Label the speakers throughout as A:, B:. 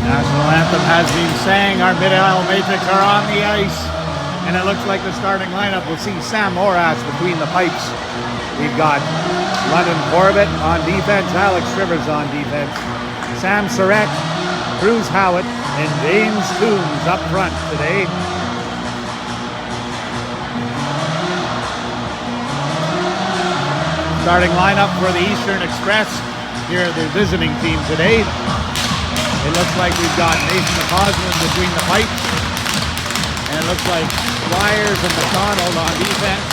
A: National anthem has been sang. Our mid-aisle matrix are on the ice. And it looks like the starting lineup will see Sam Morash between the pipes. We've got London Corbett on defense, Alex Rivers on defense, Sam Surratt, Bruce Howitt, and James Toombs up front today. Starting lineup for the Eastern Express. Here the visiting team today. It looks like we've got Nathan McCausland between the pipes. And it looks like Squires and McDonald on defense.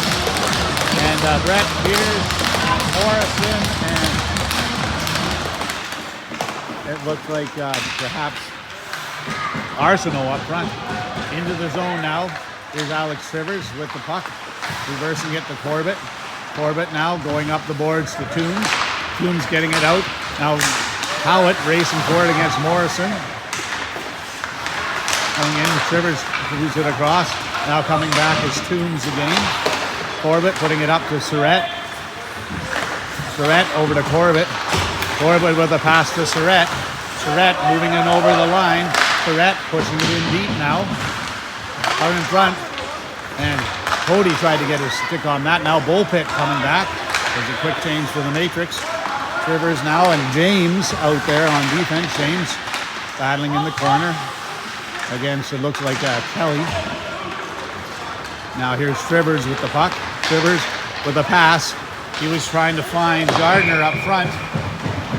A: And Brett Pierce, Morrison, and it looks like perhaps Arsenault up front. Into the zone now. Here's Alex Rivers with the puck. Reversing it to Corbett. Corbett now going up the boards to Toombs. Toombs getting it out. Now Howitt racing for it against Morrison. Coming in, Rivers moves it across. Now coming back is Toombs again. Corbett putting it up to Surratt. Surratt over to Corbett. Corbett with a pass to Surratt. Surratt moving in over the line. Surratt pushing it in deep now. Out in front. And Cody tried to get his stick on that. Now Bullpit coming back. There's a quick change for the Matrix. Rivers now and James out there on defense. James battling in the corner against, it looks like Kelly. Now here's Rivers with the puck. Rivers with a pass. He was trying to find Gardner up front.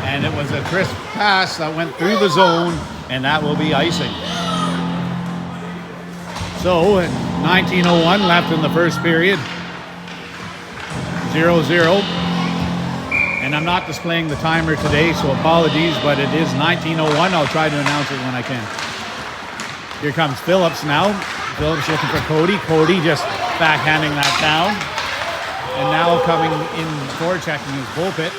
A: And it was a crisp pass that went through the zone, and that will be icing. So, 19:01 left in the first period. 0-0. And I'm not displaying the timer today, so apologies, but it is 19:01. I'll try to announce it when I can. Here comes Phillips now. Phillips looking for Cody. Cody just backhanding that down. And now coming in forechecking is Bullpit.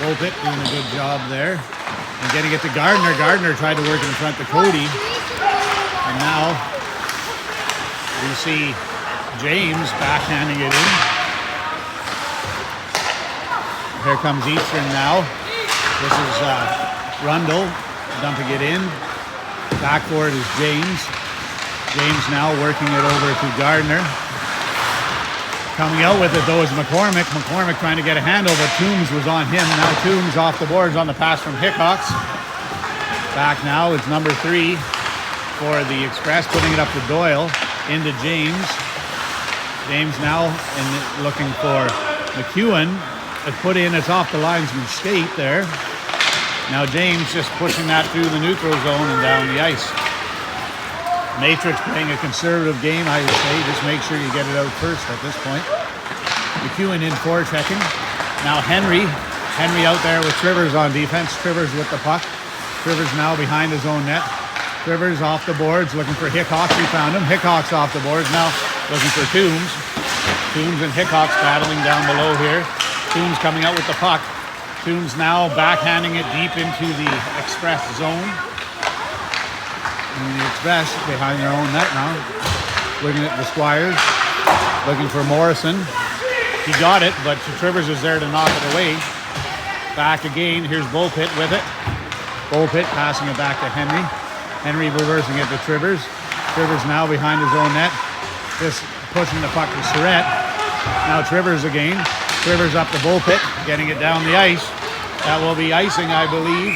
A: Bullpit doing a good job there. And getting it to Gardner. Gardner tried to work in front to Cody. And now we see James backhanding it in. Here comes Eastern now. This is Rundle dumping it in. Backboard is James. James now working it over to Gardner. Coming out with it though is McCormick. McCormick trying to get a handle, but Toombs was on him. Now Toombs off the boards on the pass from Hickox. Back now is number 3 for the Express, putting it up to Doyle. Into James. James now and looking for McEwen. It's put in, it's off the linesman's skate there. Now James just pushing that through the neutral zone and down the ice. Matrix playing a conservative game, I would say. Just make sure you get it out first at this point. McEwen in forechecking. Now Henry out there with Trivers on defense. Trivers with the puck. Trivers now behind his own net. Trivers off the boards looking for Hickox. We found him. Hickox off the boards now looking for Toombs. Toombs and Hickox battling down below here. Toombs coming out with the puck. Toombs now backhanding it deep into the Express zone. And the Express behind their own net now. Looking at the Squires. Looking for Morrison. He got it, but Trivers is there to knock it away. Back again. Here's Bullpit with it. Bullpit passing it back to Henry. Henry reversing it to Trivers. Trivers now behind his own net. Just pushing the puck to Surratt. Now Trivers again. Trivers up the Bullpit, getting it down the ice. That will be icing, I believe.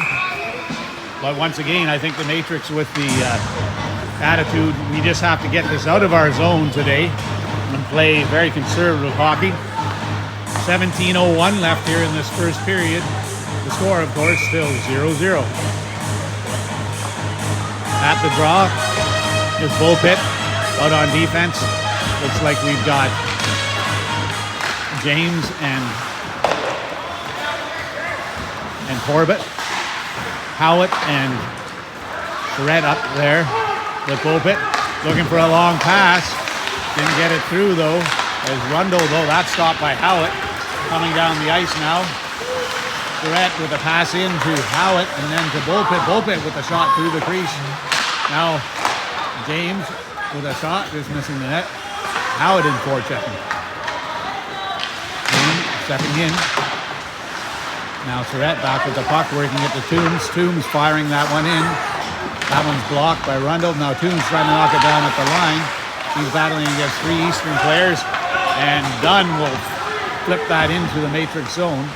A: But once again, I think the Matrix with the attitude, we just have to get this out of our zone today and play very conservative hockey. 17:01 left here in this first period. The score, of course, still 0-0. At the draw is Bullpit out on defense. Looks like we've got James and Corbett. Howitt and Surratt up there with Bullpit. Looking for a long pass. Didn't get it through though. There's Rundle though. That's stopped by Howitt. Coming down the ice now. Surratt with a pass in to Howitt and then to Bullpit. Bullpit with a shot through the crease. Now James with a shot, just missing the net. Howitt in forechecking. Stepping in. Now Surratt back with the puck, working it to Toombs. Toombs firing that one in. That one's blocked by Rundle. Now Toombs trying to knock it down at the line. He's battling against 3 Eastern players. And Dunn will flip that into the matrix zone.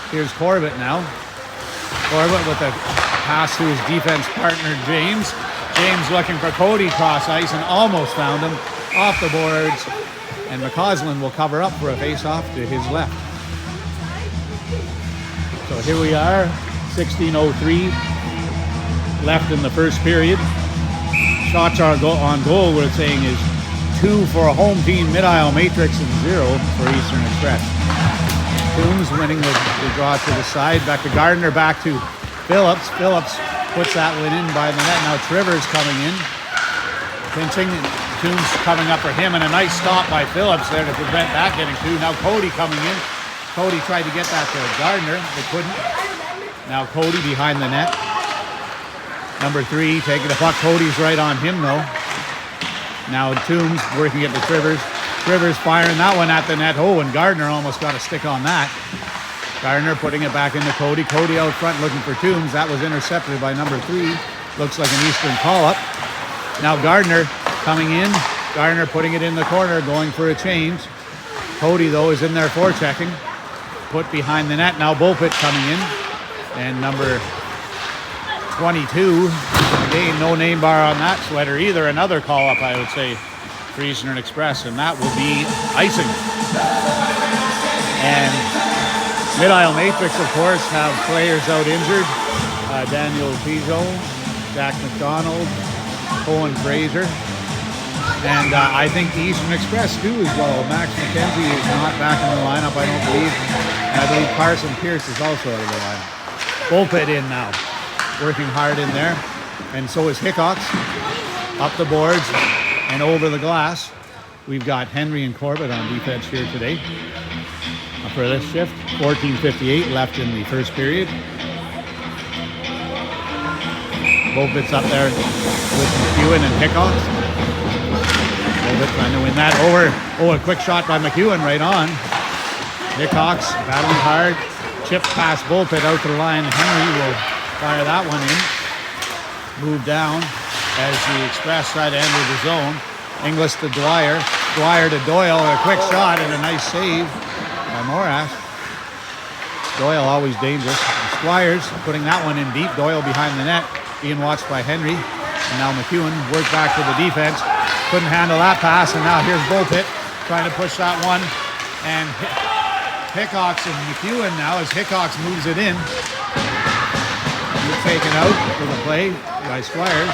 A: Here's Corbett now. Corbett with a pass to his defense partner, James. James looking for Cody cross ice and almost found him. Off the boards. And McCausland will cover up for a face-off to his left. So here we are, 16:03 left in the first period. Shots are on goal, we're saying, is 2 for a home team, Mid-Isle Matrix, and 0 for Eastern Express. Toombs winning the draw to the side. Back to Gardner, back to Phillips. Phillips puts that one in by the net. Now Trivers coming in. Pinching, Toombs coming up for him, and a nice stop by Phillips there to prevent that getting through. Now Cody coming in. Cody tried to get that to Gardner, but couldn't. Now Cody behind the net. Number 3 taking the puck. Cody's right on him though. Now Toombs working it to Trivers. Trivers firing that one at the net. Oh, and Gardner almost got a stick on that. Gardner putting it back into Cody. Cody out front looking for Toombs. That was intercepted by number 3. Looks like an Eastern call-up. Now Gardner coming in. Gardner putting it in the corner, going for a change. Cody though is in there forechecking. Put behind the net. Now Bulpett coming in. And number 22. Again, no name bar on that sweater either. Another call-up, I would say, for Eastern Express. And that will be icing. And Mid-Isle Matrix, of course, have players out injured. Daniel Pizzo, Jack McDonald, Owen Fraser. And I think the Eastern Express do as well. Max McKenzie is not back in the lineup, I don't believe. And I believe Carson Pierce is also out of the lineup. Bulpett in now, working hard in there. And so is Hickox. Up the boards and over the glass. We've got Henry and Corbett on defense here today for this shift. 14:58 left in the first period. Bulpett's up there with McEwen and Hickox. Bulpett trying to win that over. Oh, a quick shot by McEwen right on. Hickox battling hard. Chip past Bulpett out to the line. Henry will fire that one in. Move down as the Express try to enter the zone. Inglis to Dwyer. Dwyer to Doyle. A quick shot and a nice save by Morash. Doyle always dangerous. Squires putting that one in deep. Doyle behind the net. Being watched by Henry. And now McEwen worked back to the defense. Couldn't handle that pass. And now here's Bulpett trying to push that one. And Hickox and McEwen now as Hickox moves it in. He's taken out for the play by Squires.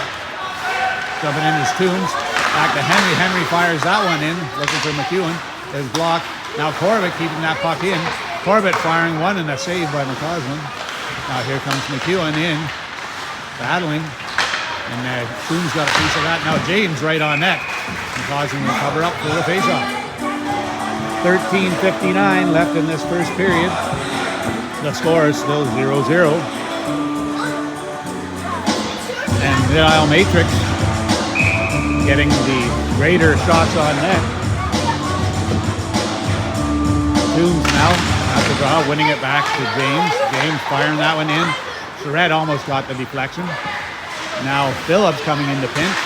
A: Jumping in his Toombs. Back to Henry. Henry fires that one in. Looking for McEwen. There's blocked. Now Corbett keeping that puck in. Corbett firing one and a save by McCausland. Now here comes McEwen in. Battling. And Toombs got a piece of that. Now James right on net. McCausland will cover up for the faceoff. 13:59 left in this first period. The score is still 0-0. And Mid-Isle Matrix getting the greater shots on net. Toombs now at the draw, winning it back to James. James firing that one in. Surratt almost got the deflection. Now Phillips coming in to pinch.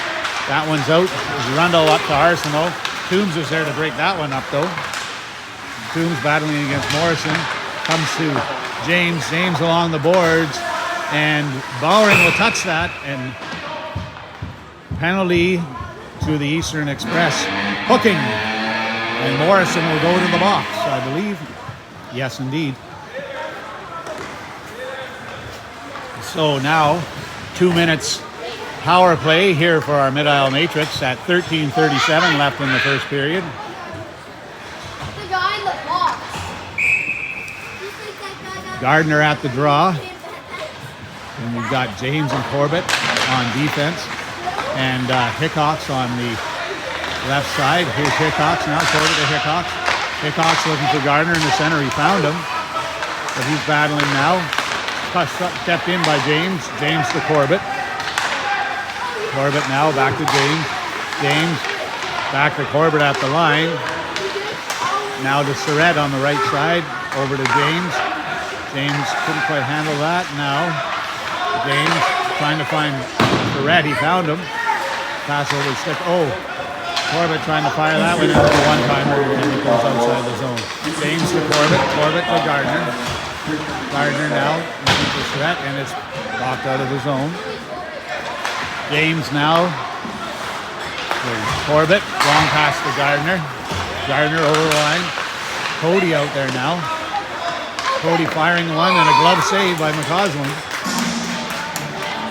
A: That one's out. There's Rundle up to Arsenault. Toombs is there to break that one up though. Toombs battling against Morrison. Comes to James. James along the boards. And Bowering will touch that. And penalty to the Eastern Express. Hooking. And Morrison will go to the box, I believe. Yes, indeed. So now, 2 minutes power play here for our Mid-Isle Matrix at 13:37 left in the first period.
B: The guy in the box.
A: Gardner at the draw. And we've got James and Corbett on defense. And Hickox on the left side. Here's Hickox now. Corbett to Hickox. Hickox looking for Gardner in the center. He found him. But he's battling now. Stepped in by James. James to Corbett. Corbett now back to James. James back to Corbett at the line. Now to Surratt on the right side. Over to James. James couldn't quite handle that. Now James trying to find Barrett. He found him. Pass over stick. Oh, Corbett trying to fire that one into the one-timer, and it goes outside the zone. James to Corbett. Corbett to Gardner. Gardner now looking for Surratt, and it's blocked out of the zone. James now. Corbett. Long pass to Gardner. Gardner over the line. Cody out there now. Cody firing one, and a glove save by McCausland.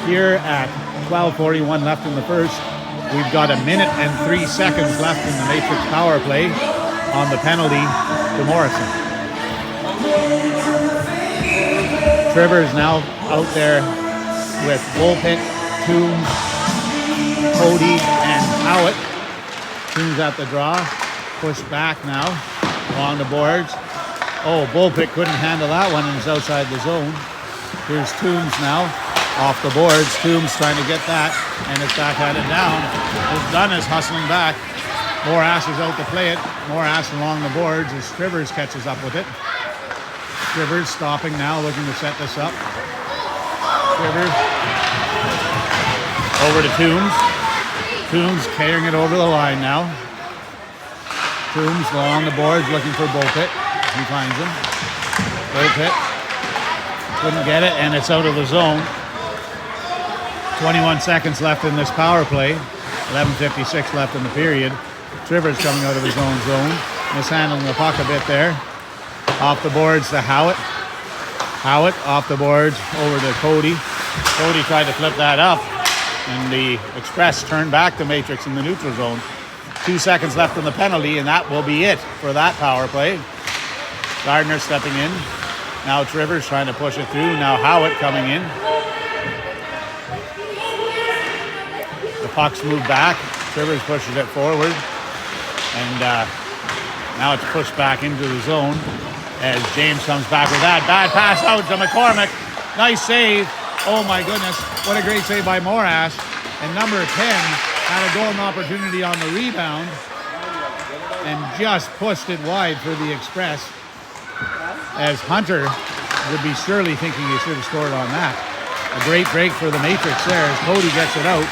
A: Here at 12:41 left in the first, we've got 1 minute and 3 seconds left in the Matrix power play on the penalty to Morrison. Trivers now out there with Woolpit, Toombs, Cody, and Howitt. Toombs at the draw. Pushed back now along the boards. Oh, Bullpick couldn't handle that one and is outside the zone. Here's Toombs now off the boards. Toombs trying to get that, and it's backhanded down. Dunn is hustling back. Morass is out to play it. Morass along the boards as Trivers catches up with it. Trivers stopping now, looking to set this up. Trivers over to Toombs. Toombs carrying it over the line now. Toombs along the boards looking for Bullpit. He finds him. Bullpit couldn't get it, and it's out of the zone. 21 seconds left in this power play. 11:56 left in the period. Trivers coming out of his own zone. Mishandling the puck a bit there. Off the boards to Howitt. Howitt off the boards over to Cody. Cody tried to flip that up, and the Express turned back the Matrix in the neutral zone. 2 seconds left in the penalty, and that will be it for that power play. Gardner stepping in. Now Trivers trying to push it through. Now Howitt coming in. The puck's moved back. Trivers pushes it forward. And now it's pushed back into the zone as James comes back with that. Bad pass out to McCormick. Nice save. Oh my goodness. What a great save by Morass. And number 10 had a golden opportunity on the rebound and just pushed it wide for the Express, as Hunter would be surely thinking he should have scored on that. A great break for the Matrix there as Cody gets it out.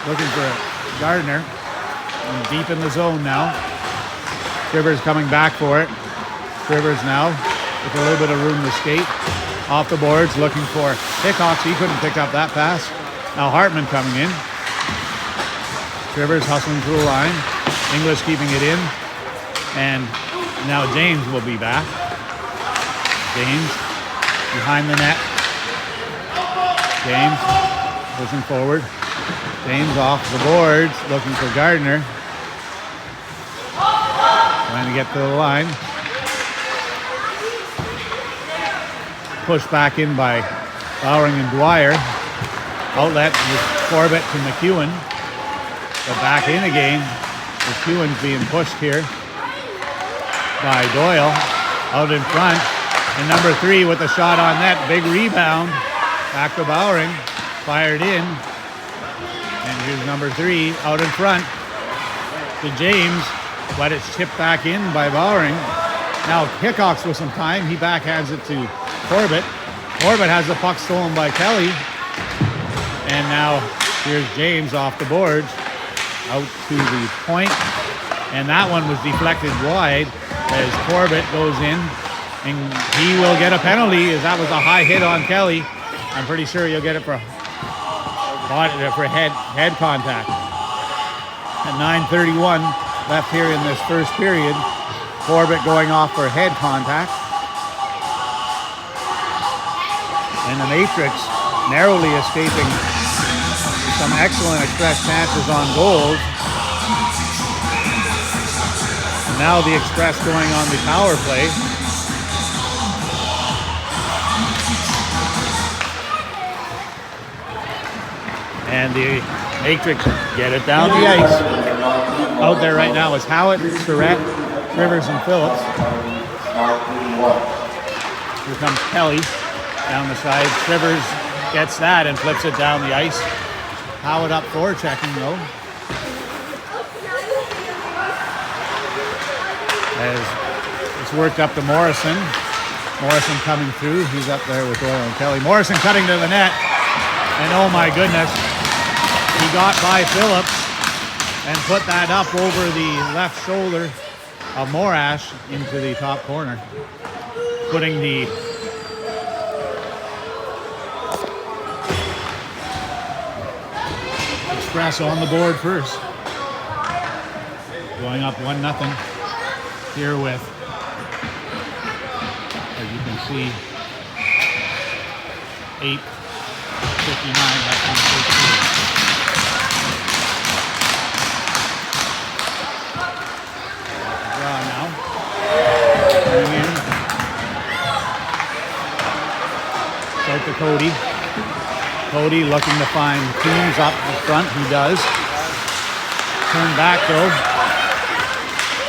A: Looking for Gardner. And deep in the zone now. Trivers coming back for it. Trivers now with a little bit of room to skate. Off the boards looking for Hickox. He couldn't pick up that pass. Now Hartman coming in. Trivers hustling through the line. English keeping it in. And now James will be back. James behind the net. James pushing forward. James off the boards looking for Gardner. Trying to get to the line. Pushed back in by Bowering and Dwyer. Outlet with Corbett to McEwen. But back in again. McEwen's being pushed here by Doyle. Out in front. And number 3 with a shot on net. Big rebound. Back to Bowering. Fired in. And here's number 3 out in front to James. But it's chipped back in by Bowering. Now Hickox with some time. He backhands it to Corbett. Corbett has the puck stolen by Kelly. And now here's James off the boards. Out to the point. And that one was deflected wide as Corbett goes in. And he will get a penalty as that was a high hit on Kelly. I'm pretty sure he'll get it for head contact. At 9:31 left here in this first period. Corbett going off for head contact. And the Matrix narrowly escaping some excellent Express chances on goals. And now the Express going on the power play. And the Matrix get it down the ice. Out there right now is Howitt, Surratt, Rivers, and Phillips. Here comes Kelly down the side. Rivers gets that and flips it down the ice. Howitt up forechecking though. As it's worked up to Morrison. Morrison coming through. He's up there with Doyle and Kelly. Morrison cutting to the net. And oh my goodness, he got by Phillips and put that up over the left shoulder of Morash into the top corner, putting the Express on the board first. Going up 1-0 here with, as you can see, 8:59 left in the first period. Draw now. Coming in. Out to Cody. Cody looking to find Toombs up in front. He does. Turn back though.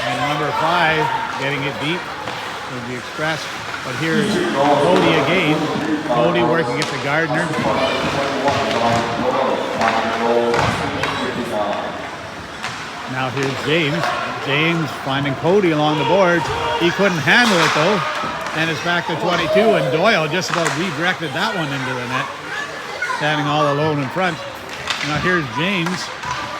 A: And number 5 getting it deep with the Express. But here's Cody again. Cody working it to Gardner. Now here's James. James finding Cody along the boards. He couldn't handle it though. And it's back to 22. And Doyle just about redirected that one into the net. Standing all alone in front. Now here's James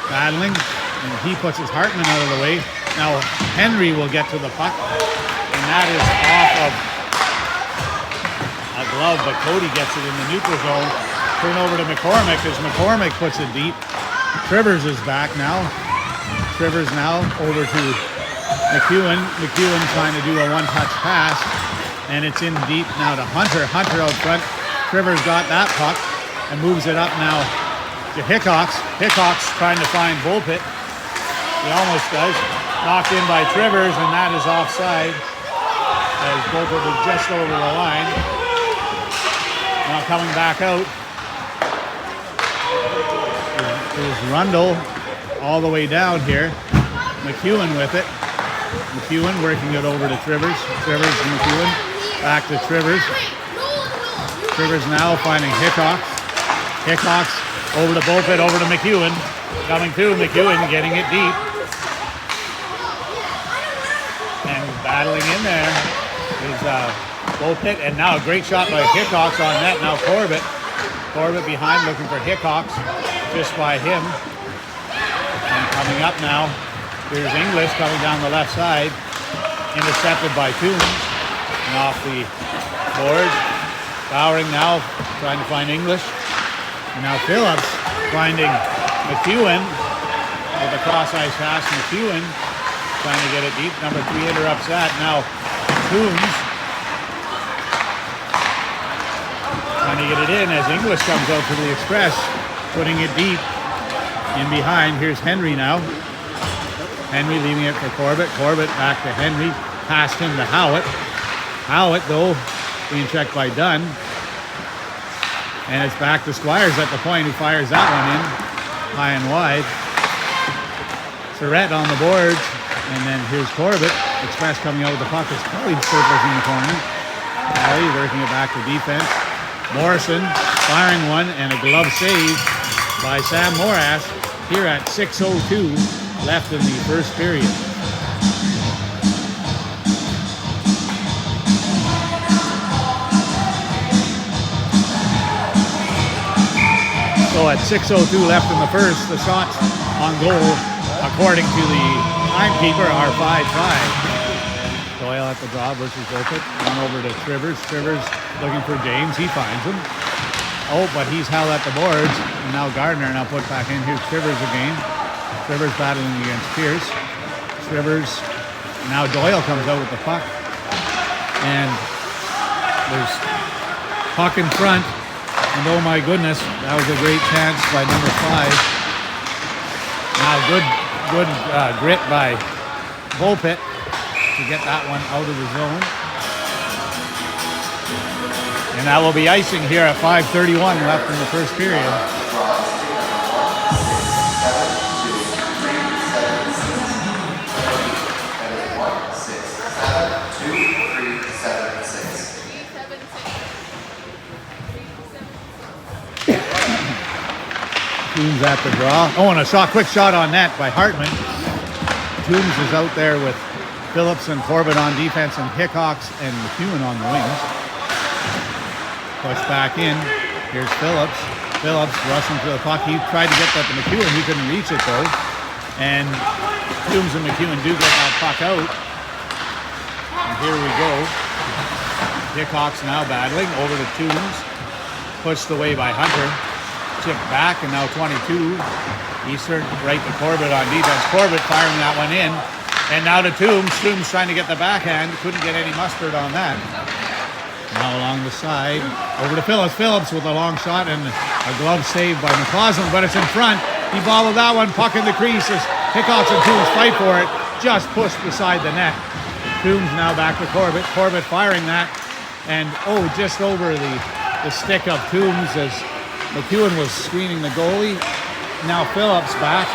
A: battling. And he puts his Hartman out of the way. Now Henry will get to the puck. And that is off of a glove, but Cody gets it in the neutral zone. Turn over to McCormick as McCormick puts it deep. Trivers is back now. Trivers now over to McEwen. McEwen trying to do a one-touch pass. And it's in deep now to Hunter. Hunter out front. Trivers got that puck and moves it up now to Hickox. Hickox trying to find Volpit. He almost does. Knocked in by Trivers, and that is offside. As Volpit was just over the line. Now coming back out. There's Rundle all the way down here. McEwen with it. McEwen working it over to Trivers. Trivers and McEwen. Back to Trivers. Trivers now finding Hickox. Hickox over to Volpit, over to McEwen. Coming to McEwen, getting it deep. And battling in there is Volpit. And now a great shot by Hickox on net. Now Corbett. Corbett behind looking for Hickox. Just by him. And coming up now, here's English coming down the left side. Intercepted by Toombs. And off the board. Bowering now, trying to find English. And now Phillips finding McEwen with a cross-ice pass. McEwen trying to get it deep. Number 3 interrupts that. Now Toombs trying to get it in as English comes out to the Express, putting it deep in behind. Here's Henry now. Henry leaving it for Corbett. Corbett back to Henry. Past him to Howitt. Howitt though being checked by Dunn. And it's back to Squires at the point, who fires that one in high and wide. Surrett on the boards. And then here's Corbett. Express coming out with the puck as Kelly circles in the corner. Kelly working it back to defense. Morrison firing one and a glove save by Sam Morash here at 6:02 left in the first period. So at 6:02 left in the first, the shots on goal, according to the timekeeper, are 5-5. Doyle at the draw versus Volpit. Run over to Trivers. Trivers looking for James. He finds him. Oh, but he's held at the boards. And now Gardner now put back in. Here's Trivers again. Trivers battling against Pierce. Trivers. Now Doyle comes out with the puck. And there's puck in front. And oh my goodness, that was a great chance by number 5. Now good grit by Volpit to get that one out of the zone. And that will be icing here at 5:31 left in the first period. Toombs at the draw. Oh, and a quick shot on net by Hartman. Toombs is out there with Phillips and Corbett on defense, and Hickox and McEwen on the wings. Push back in. Here's Phillips. Phillips rushing to the puck. He tried to get that to McEwen. He couldn't reach it though. And Toombs and McEwen do get that puck out. And here we go. Hickox now battling over to Toombs. Pushed away by Hunter. Chipped back, and now 22. Eastern right to Corbett on defense. Corbett firing that one in. And now to Toombs. Toombs trying to get the backhand. Couldn't get any mustard on that. Now along the side. Over to Phillips. Phillips with a long shot and a glove save by McCausland, but it's in front. He bobbled that one. Puck in the crease as Hickox and Toombs fight for it. Just pushed beside the net. Toombs now back to Corbett. Corbett firing that. And just over the stick of Toombs as McEwen was screening the goalie. Now Phillips back,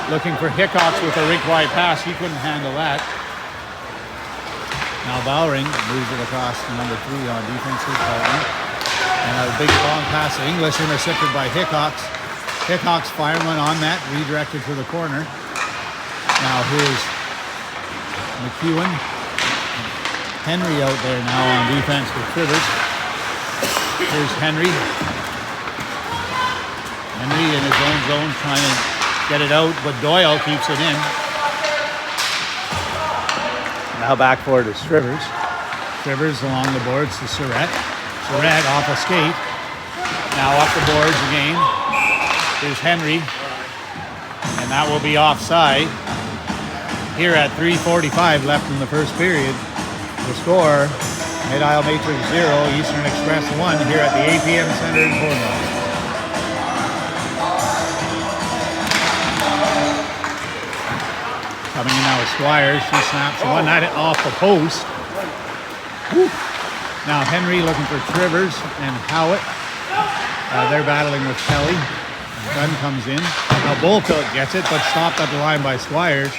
A: looking for Hickox with a rink-wide pass. He couldn't handle that. Now Bowring moves it across to number 3 on defensive partner. And a big long pass to English, intercepted by Hickox. Hickox firing one on that, redirected to the corner. Now here's McEwen. Henry out there now on defense with Trivers. Here's Henry. Henry in his own zone trying to get it out, but Doyle keeps it in. Now back for it is Trivers. Trivers along the boards to Surratt. Surratt off a skate. Now up the boards again. Here's Henry. And that will be offside. Here at 3:45 left in the first period. The score, Mid-Isle Matrix 0, Eastern Express 1 here at the APM Center in Cornwall. Coming in now with Squires. She snaps one night off the post. Woo. Now Henry looking for Trivers and Howitt. They're battling with Kelly. Gunn comes in. Now Bolcoat gets it, but stopped at the line by Squires.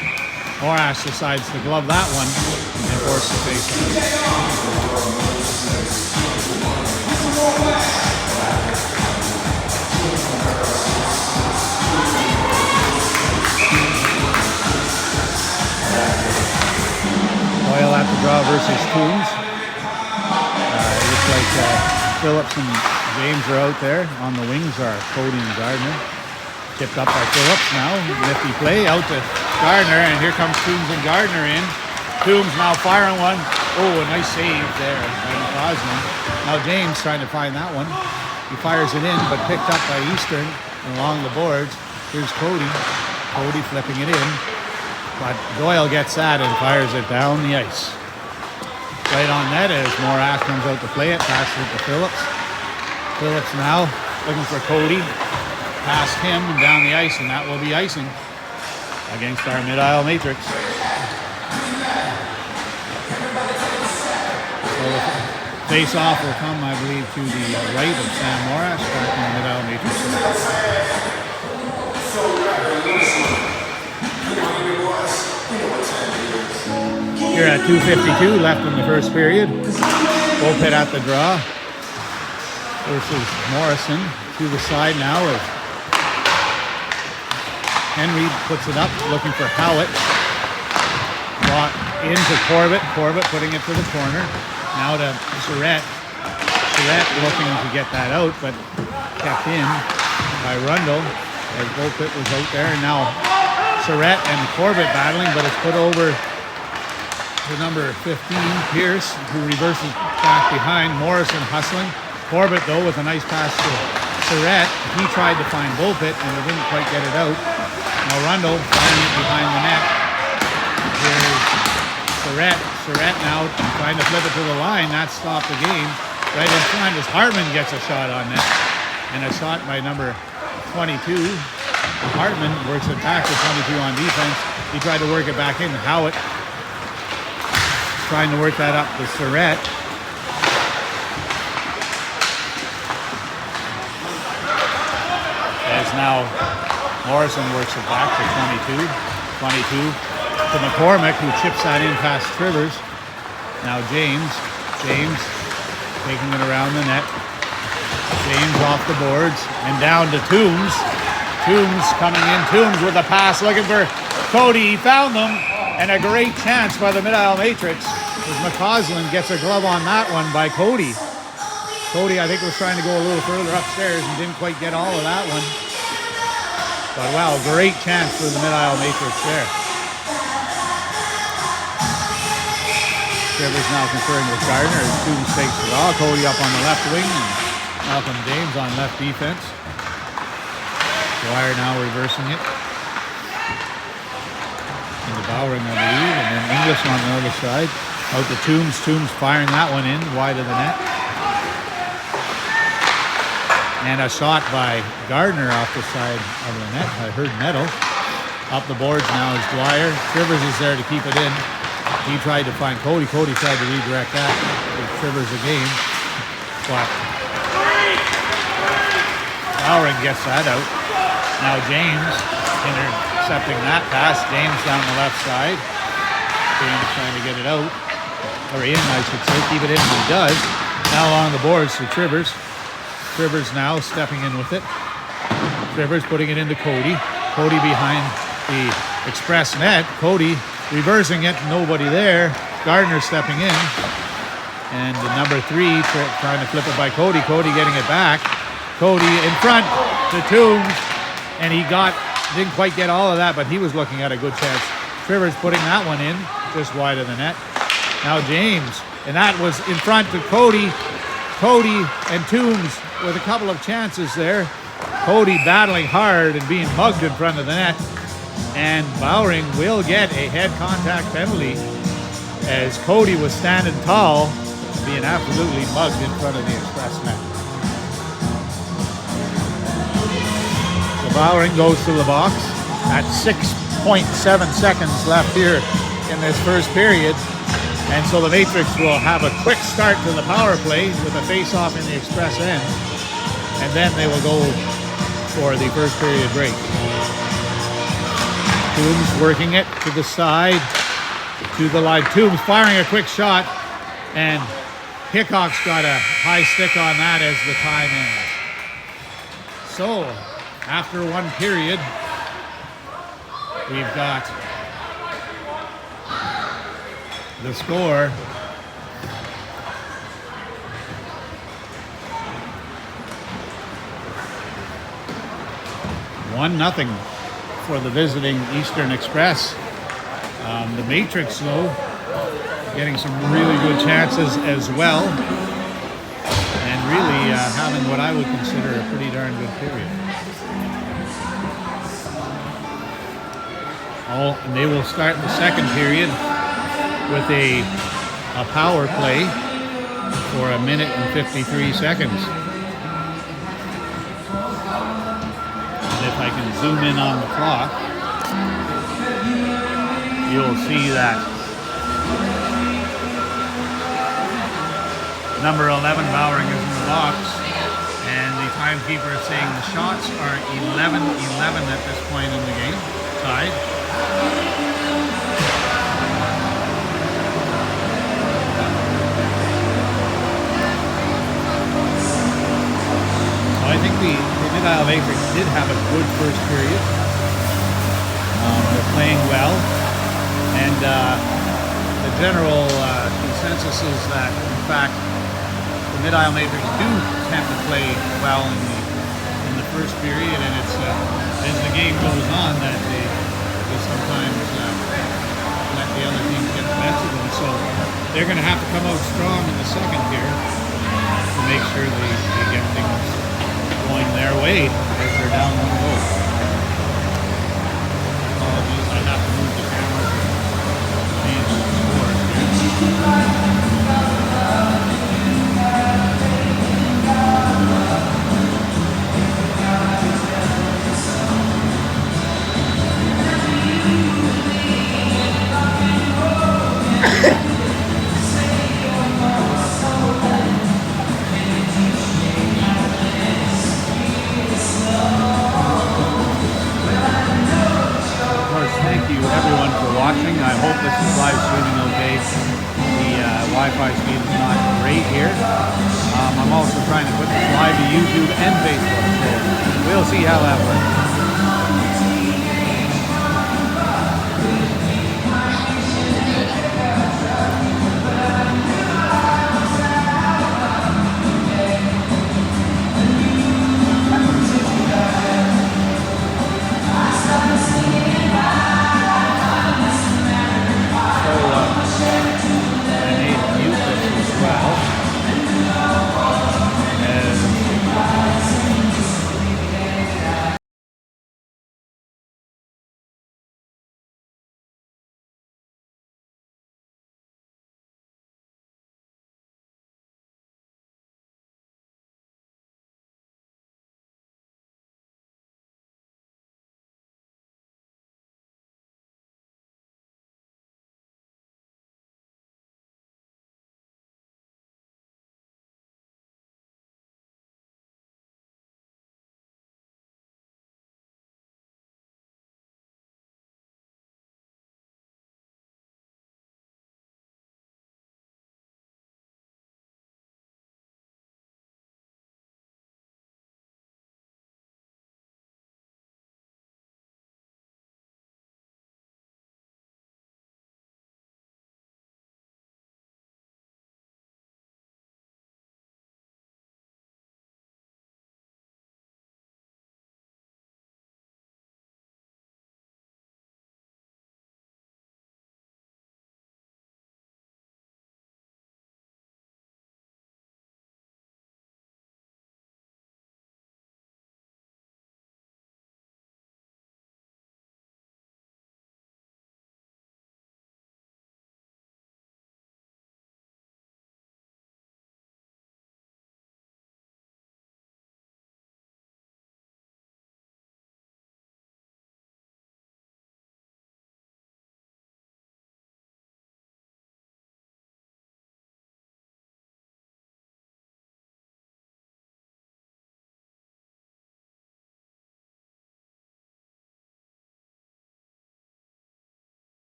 A: Morash decides to glove that one and force the face. Doyle at the draw versus Toombs. It looks like Phillips and James are out there. On the wings are Cody and Gardner. Tipped up by Phillips now. Nifty play out to Gardner, and here comes Toombs and Gardner in. Toombs now firing one. A nice save there by McCausland. Now James trying to find that one. He fires it in, but picked up by Eastern along the boards. Here's Cody. Cody flipping it in. But Doyle gets that and fires it down the ice. Right on net as Morash comes out to play it. Passes it to Phillips. Phillips now looking for Cody. Past him and down the ice, and that will be icing against our Mid-Isle Matrix. So the face-off will come, I believe, to the right of Sam Morash back in the Mid-Isle Matrix. Here at 2:52 left in the first period. Bullpit at the draw versus Morrison. To the side now as Henry puts it up, looking for Howitt. Brought into Corbett. Corbett putting it to the corner. Now to Surratt. Surratt looking to get that out, but kept in by Rundle as Bullpit was out there. And now Surratt and Corbett battling, but it's put over to number 15, Pierce, who reverses back behind. Morrison hustling. Corbett, though, with a nice pass to Surratt. He tried to find Bullpit and it didn't quite get it out. Now Rundle firing it behind the net. Here's Surratt. Surratt now trying to flip it to the line. That stopped the game. Right in front as Hartman gets a shot on net. And a shot by number 22. Hartman works it back to 22 on defense. He tried to work it back in. Howitt trying to work that up to Surratt. As now Morrison works it back to 22. 22 to McCormick, who chips that in past Trivers. Now James taking it around the net. James off the boards and down to Toombs. Toombs coming in. Toombs with a pass looking for Cody. He found them. And a great chance by the mid-aisle matrix as McCausland gets a glove on that one by Cody. Cody, I think, was trying to go a little further upstairs and didn't quite get all of that one. But wow, great chance for the mid-aisle matrix there. Trivers now conferring with Gardner as two mistakes for all. Cody up on the left wing and Malcolm James on left defense. Dwyer now reversing it. Into Bowering, I believe, and then English on the other side. Out to Toombs. Toombs firing that one in wide of the net. And a shot by Gardner off the side of the net. I heard Nettle. Up the boards now is Dwyer. Trivers is there to keep it in. He tried to find Cody. Cody tried to redirect that. Give Trivers a game. But Bowering gets that out. Now James intercepting that pass. James down the left side. James trying to get it out. Or in, I should say. Keep it in. He does. Now along the boards to Trivers. Trivers now stepping in with it. Trivers putting it into Cody. Cody behind the express net. Cody reversing it. Nobody there. Gardner stepping in. And the number 3 trying to flip it by Cody. Cody getting it back. Cody in front to Toombs. And he didn't quite get all of that, but he was looking at a good chance. Trivers putting that one in just wide of the net. Now James. And that was in front to Cody. Cody and Toombs with a couple of chances there. Cody battling hard and being mugged in front of the net. And Bowering will get a head contact penalty as Cody was standing tall, being absolutely mugged in front of the express net. So Bowering goes to the box at 6.7 seconds left here in this first period. And so the Matrix will have a quick start to the power play with a face-off in the express end. And then they will go for the first period break. Toombs working it to the side, to the line. Toombs firing a quick shot, and Hickok's got a high stick on that as the time ends. So, after one period, we've got the score. One nothing for the visiting Eastern Express. The Matrix, though, getting some really good chances as well, and really having what I would consider a pretty darn good period. And they will start the second period with a power play for 1 minute and 53 seconds. And if I can zoom in on the clock, you'll see that number 11, Bowering, is in the box, and the timekeeper is saying the shots are 11-11 at this point in the game, tied. I think the Mid-Isle Matrix did have a good first period. They're playing well, and the general consensus is that, in fact, the Mid-Isle Matrix do tend to play well in the first period, and it's as the game goes on that they sometimes let the other team get the best of them. So they're going to have to come out strong in the second here to make sure they get things going their way as they're down 1 goal. Apologies, I have to move the camera to change the score here. Everyone for watching. I hope this is live streaming okay. The Wi-Fi speed is not great here. I'm also trying to put this live to YouTube and Facebook, so we'll see how that works.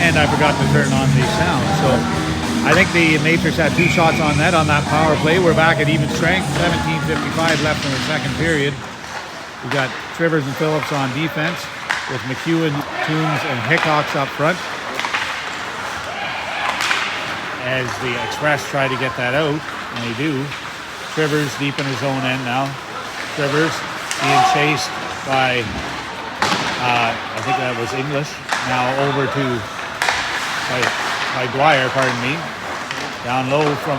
A: And I forgot to turn on the sound. So I think the Matrix had 2 shots on net on that power play. We're back at even strength. 17:55 left in the second period. We got Trivers and Phillips on defense with McEwen, Toombs, and Hickox up front. As the Express try to get that out, and they do. Trivers deep in his own end now. Trivers being chased by, I think that was English. Now over to, by Dwyer, pardon me. Down low from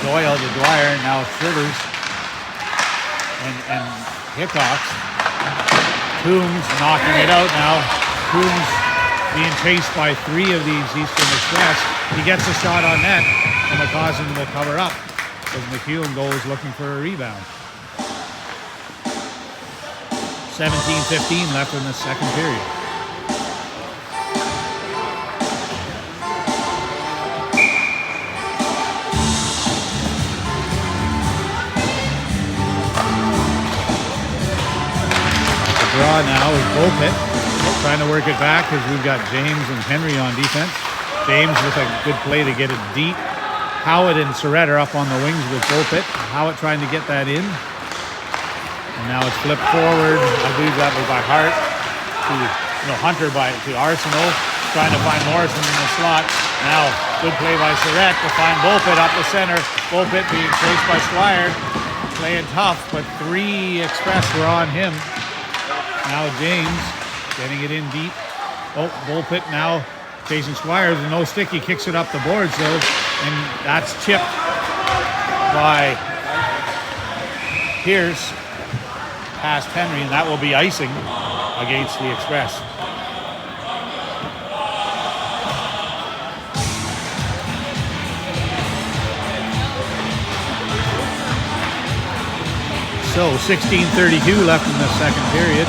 A: Doyle to Dwyer, now Trivers and Hickox. Toombs knocking it out now. Toombs being chased by 3 of these Eastern Express. He gets a shot on net, and it causes him to cover up as McEwen goes looking for a rebound. 17:15 left in the second period. The draw now is Bopit trying to work it back because we've got James and Henry on defense. James with a good play to get it deep. Howitt and Surrett are up on the wings with Bopit. Howitt trying to get that in. And now it's flipped forward. I believe that was by Hart to Hunter to Arsenal. Trying to find Morrison in the slot. Now, good play by Surrett to find Bopit up the center. Bopit being chased by Squire. Playing tough, but 3 Express were on him. Now James getting it in deep. Oh, Bopit now chasing Squires, and no stick. He kicks it up the boards though, and that's chipped by Pierce past Henry, and that will be icing against the Express. So 16:32 left in the second period.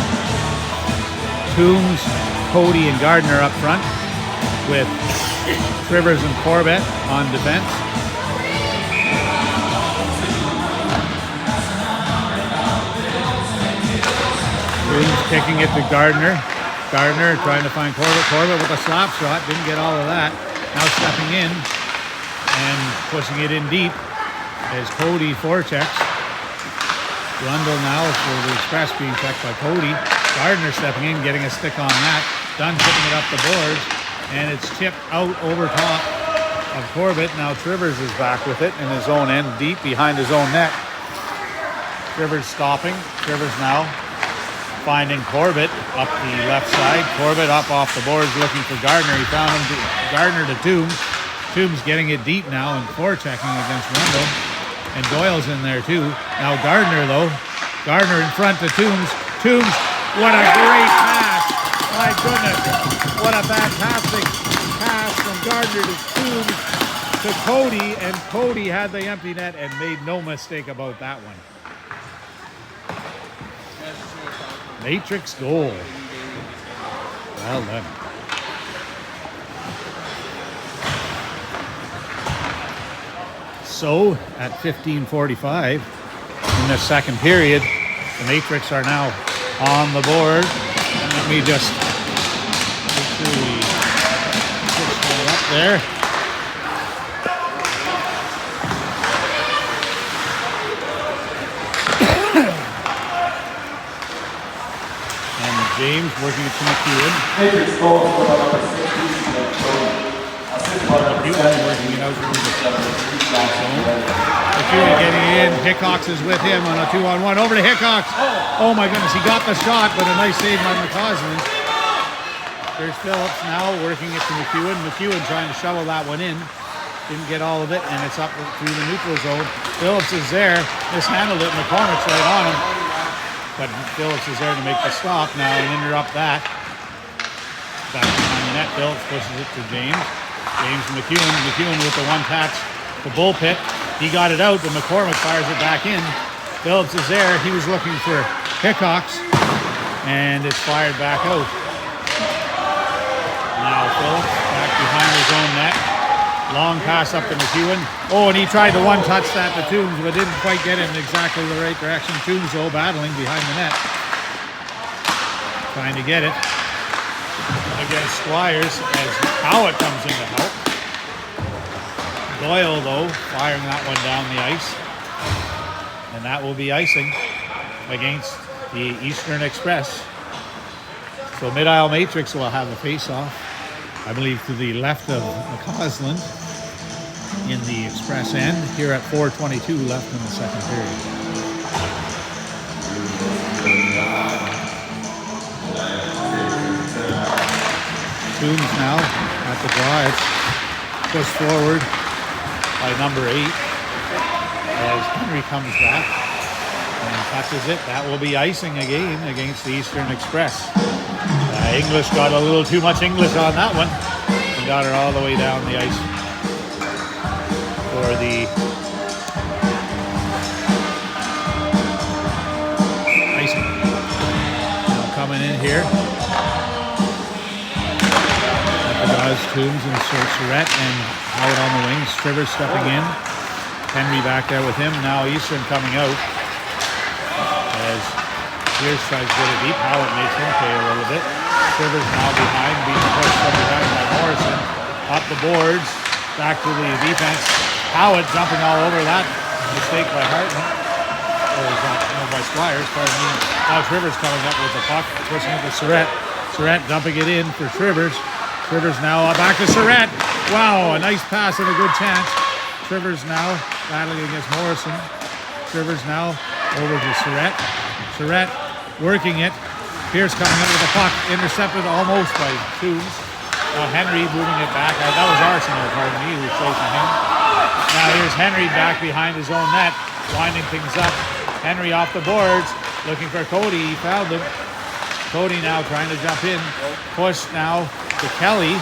A: Toombs, Cody, and Gardner up front with Trivers and Corbett on defense. Toombs kicking it to Gardner. Gardner trying to find Corbett. Corbett with a slap shot. Didn't get all of that. Now stepping in and pushing it in deep as Cody forechecks. Rundle now for the Express being checked by Cody. Gardner stepping in, getting a stick on that. Dunn tipping it up the boards. And it's chipped out over top of Corbett. Now Trivers is back with it in his own end, deep behind his own net. Trivers stopping. Trivers now finding Corbett up the left side. Corbett up off the boards looking for Gardner. He found him, Gardner to Toombs. Toombs getting it deep now and forechecking against Rundle. And Doyle's in there too. Now Gardner though. Gardner in front to Toombs. Toombs, what a great pass. My goodness. What a fantastic pass from Gardner to Toombs to Cody. And Cody had the empty net and made no mistake about that one. Matrix goal. Well done. So at 15:45 in the second period, the Matrix are now on the board. And let me just make sure we switch that up there. And James working it to McEwen. McEwen working it out through the McEwen getting in. Hickox is with him on a 2-on-1. Over to Hickox. Oh my goodness, he got the shot, but a nice save by McCausland. There's Phillips now working it to McEwen. McEwen trying to shovel that one in. Didn't get all of it, and it's up through the neutral zone. Phillips is there. Mishandled it. McCormick's right on him. But Phillips is there to make the stop now and interrupt that. Back behind the net. Phillips pushes it to James. James and McEwen. McEwen with the one touch. The bullpit. He got it out, but McCormick fires it back in. Phillips is there. He was looking for Hickox, and it's fired back out. Now Phillips back behind his own net. Long pass up to McEwen. Oh, and he tried to one-touch that to Toombs, but didn't quite get him in exactly the right direction. Toombs, though, battling behind the net. Trying to get it. against Squires as Howard comes in to help. Doyle, though, firing that one down the ice. And that will be icing against the Eastern Express. So Mid-Isle Matrix will have a face-off, I believe, to the left of McCausland in the Express end here at 4:22 left in the second period. Toombs now at the draw. It's pushed forward by number 8 as Henry comes back and touches it. That will be icing again against the Eastern Express. English got a little too much English on that one and got her all the way down the ice for the icing. Now coming in here. Toombs and Surratt and out on the wings. Trivers stepping in. Henry back there with him. Now Eastern coming out. As Pierce tries to get it deep. Howard makes him pay a little bit. Trivers now behind, being pushed from behind by Morrison. Up the boards. Back to the defense. Howard jumping all over that. Mistake by Hartman. Or is that, no, by Squires. Pardon me. Now Trivers coming up with the puck. Pushing it to Surratt. Surratt dumping it in for Trivers. Trivers now back to Surratt. Wow, a nice pass and a good chance. Trivers now battling against Morrison. Trivers now over to Surratt. Surratt working it. Pierce coming in with the puck. Intercepted almost by Toombs. Now Henry moving it back. That was Arsenal, pardon me, who's chasing him. Now here's Henry back behind his own net. Winding things up. Henry off the boards. Looking for Cody. He found him. Cody now trying to jump in. Push now to Kelly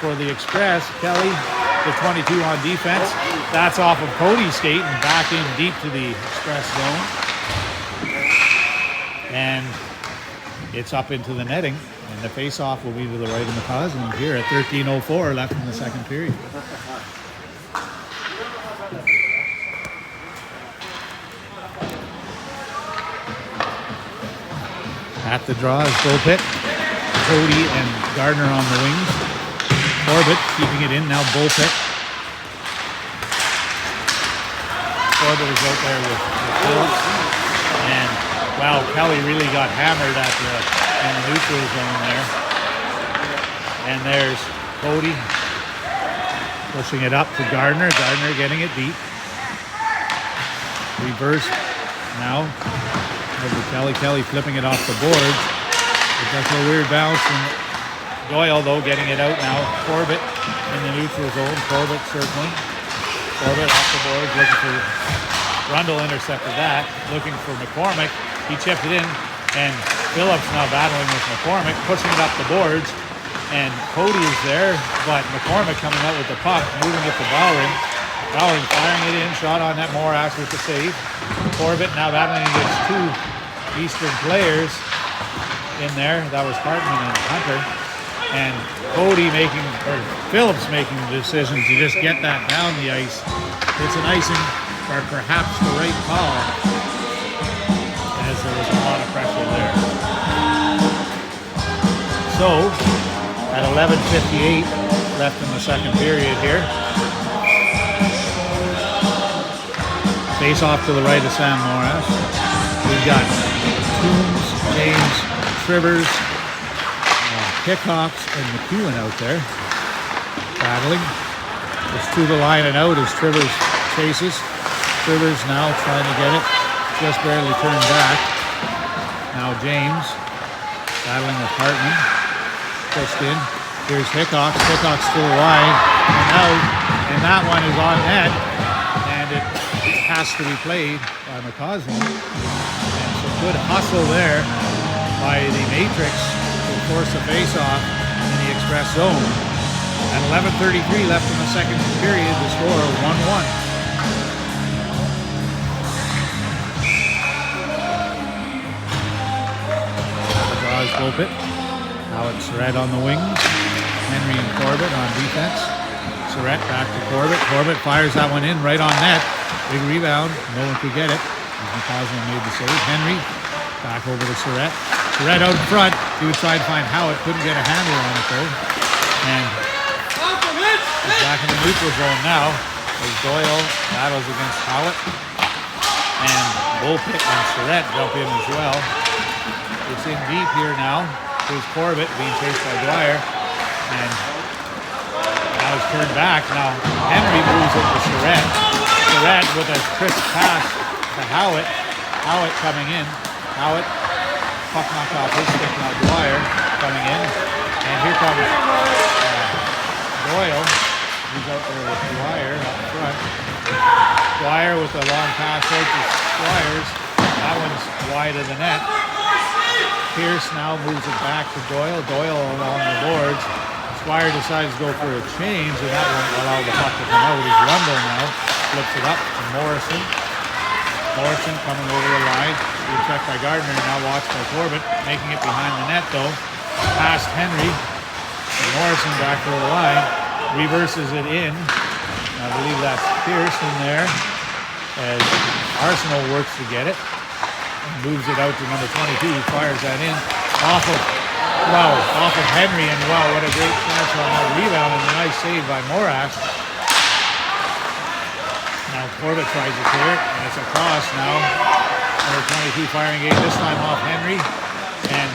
A: for the Express. Kelly, the 22 on defense. That's off of Cody's skate and back in deep to the Express zone. And it's up into the netting. And the face-off will be to the right of McCausland here at 13:04 left in the second period. At the draw is Bullpit. Cody and Gardner on the wings. Corbett keeping it in. Now Bullpit. Corbett is out there with Phillips. And, wow, Kelly really got hammered in the neutral zone there. And there's Cody pushing it up to Gardner. Gardner getting it deep. Reverse now. Over Kelly. Kelly flipping it off the boards. It's just a weird bounce. And Doyle, though, getting it out now. Corbett in the neutral zone. Corbett circling. Corbett off the boards. Looking for Rundle. Intercepted that. Looking for McCormick. He chipped it in. And Phillips now battling with McCormick. Pushing it up the boards. And Cody is there. But McCormick coming out with the puck. Moving it to Bowering. Bowering firing it in. Shot on net. Morass with the save. Corbett now battling against two Eastern players in there. That was Hartman and Hunter. And Cody Phillips making the decision to just get that down the ice. It's an icing for perhaps the right call, as there was a lot of pressure there. So, at 11:58 left in the second period here. Face off to the right of Sam Morass. We've got Toombs, James, Trivers, Hickox, and McEwen out there battling. It's through the line and out as Trivers chases. Trivers now trying to get it. Just barely turned back. Now James battling with Hartman. Pushed in. Here's Hickox. Hickox still wide and out. And that one is on net. And it has to be played by McCausland. And some good hustle there by the Matrix to force a face-off in the Express zone. At 11:33 left in the second period, the score 1-1. The draw is Bullpit. Now it's Surratt on the wings. Henry and Corbett on defense. Surratt back to Corbett. Corbett fires that one in right on net. Big rebound. No one could get it. As McCausland made the save. Henry back over to Surratt. Red out in front. He would try to find Howitt. Couldn't get a handle on it though. And he's back in the neutral zone now as Doyle battles against Howitt. And Bullpit and Surratt jump in as well. It's in deep here now. Here's Corbett being chased by Dwyer. And now it's turned back. Now Henry moves it to Surratt. Surratt with a crisp pass to Howitt. Howitt coming in. Howitt, puck knocked off his stick. Now Dwyer coming in. And here comes Doyle. He's out there with Dwyer up front. Dwyer with a long pass out to Squires. That one's wide of the net. Pierce now moves it back to Doyle. Doyle along the boards. Squire decides to go for a change, and that won't allow the puck to come out. He's Rundle now. Flips it up to Morrison. Morrison coming over the line. Being checked by Gardner, now watched by Corbett. Making it behind the net, though. Past Henry. And Morrison back to the line. Reverses it in. I believe that's Pierce in there. As Arsenal works to get it. Moves it out to number 22, who fires that in. Off of Henry, and wow, what a great chance on that rebound, and a nice save by Morash. Now Corbett tries to clear it, and it's across now. Number 22 firing game, this time off Henry. And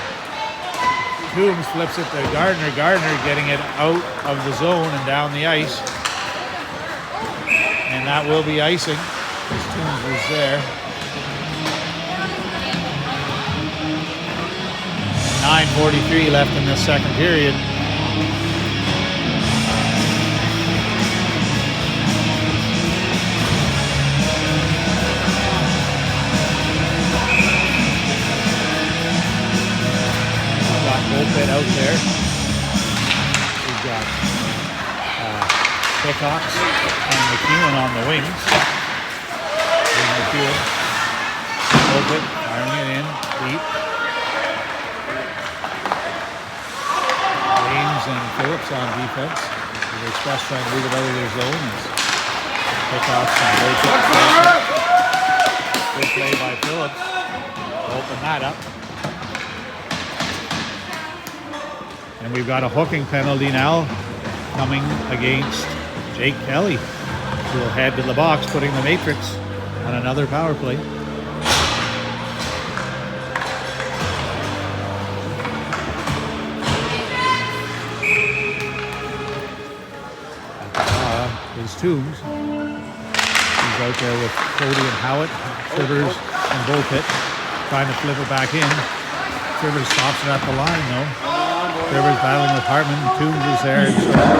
A: Toombs flips it to Gardner. Gardner getting it out of the zone and down the ice. And that will be icing, as Toombs was there. 9:43 left in the second period. We've got Bullpit out there. We've got Hickox and McEwen on the wings. McEwen. Bullpit firing it in deep. And Phillips on defense. The Express trying to move it out of their zone. Pickoffs and good play by Phillips. Open that up. And we've got a hooking penalty now coming against Jake Kelly, who will head to the box, putting the Matrix on another power play. Is Toombs. He's out there with Cody and Howitt, Trivers and Bullpit, trying to flip it back in. Trivers stops it at the line though. Trivers battling with Hartman. Toombs is there.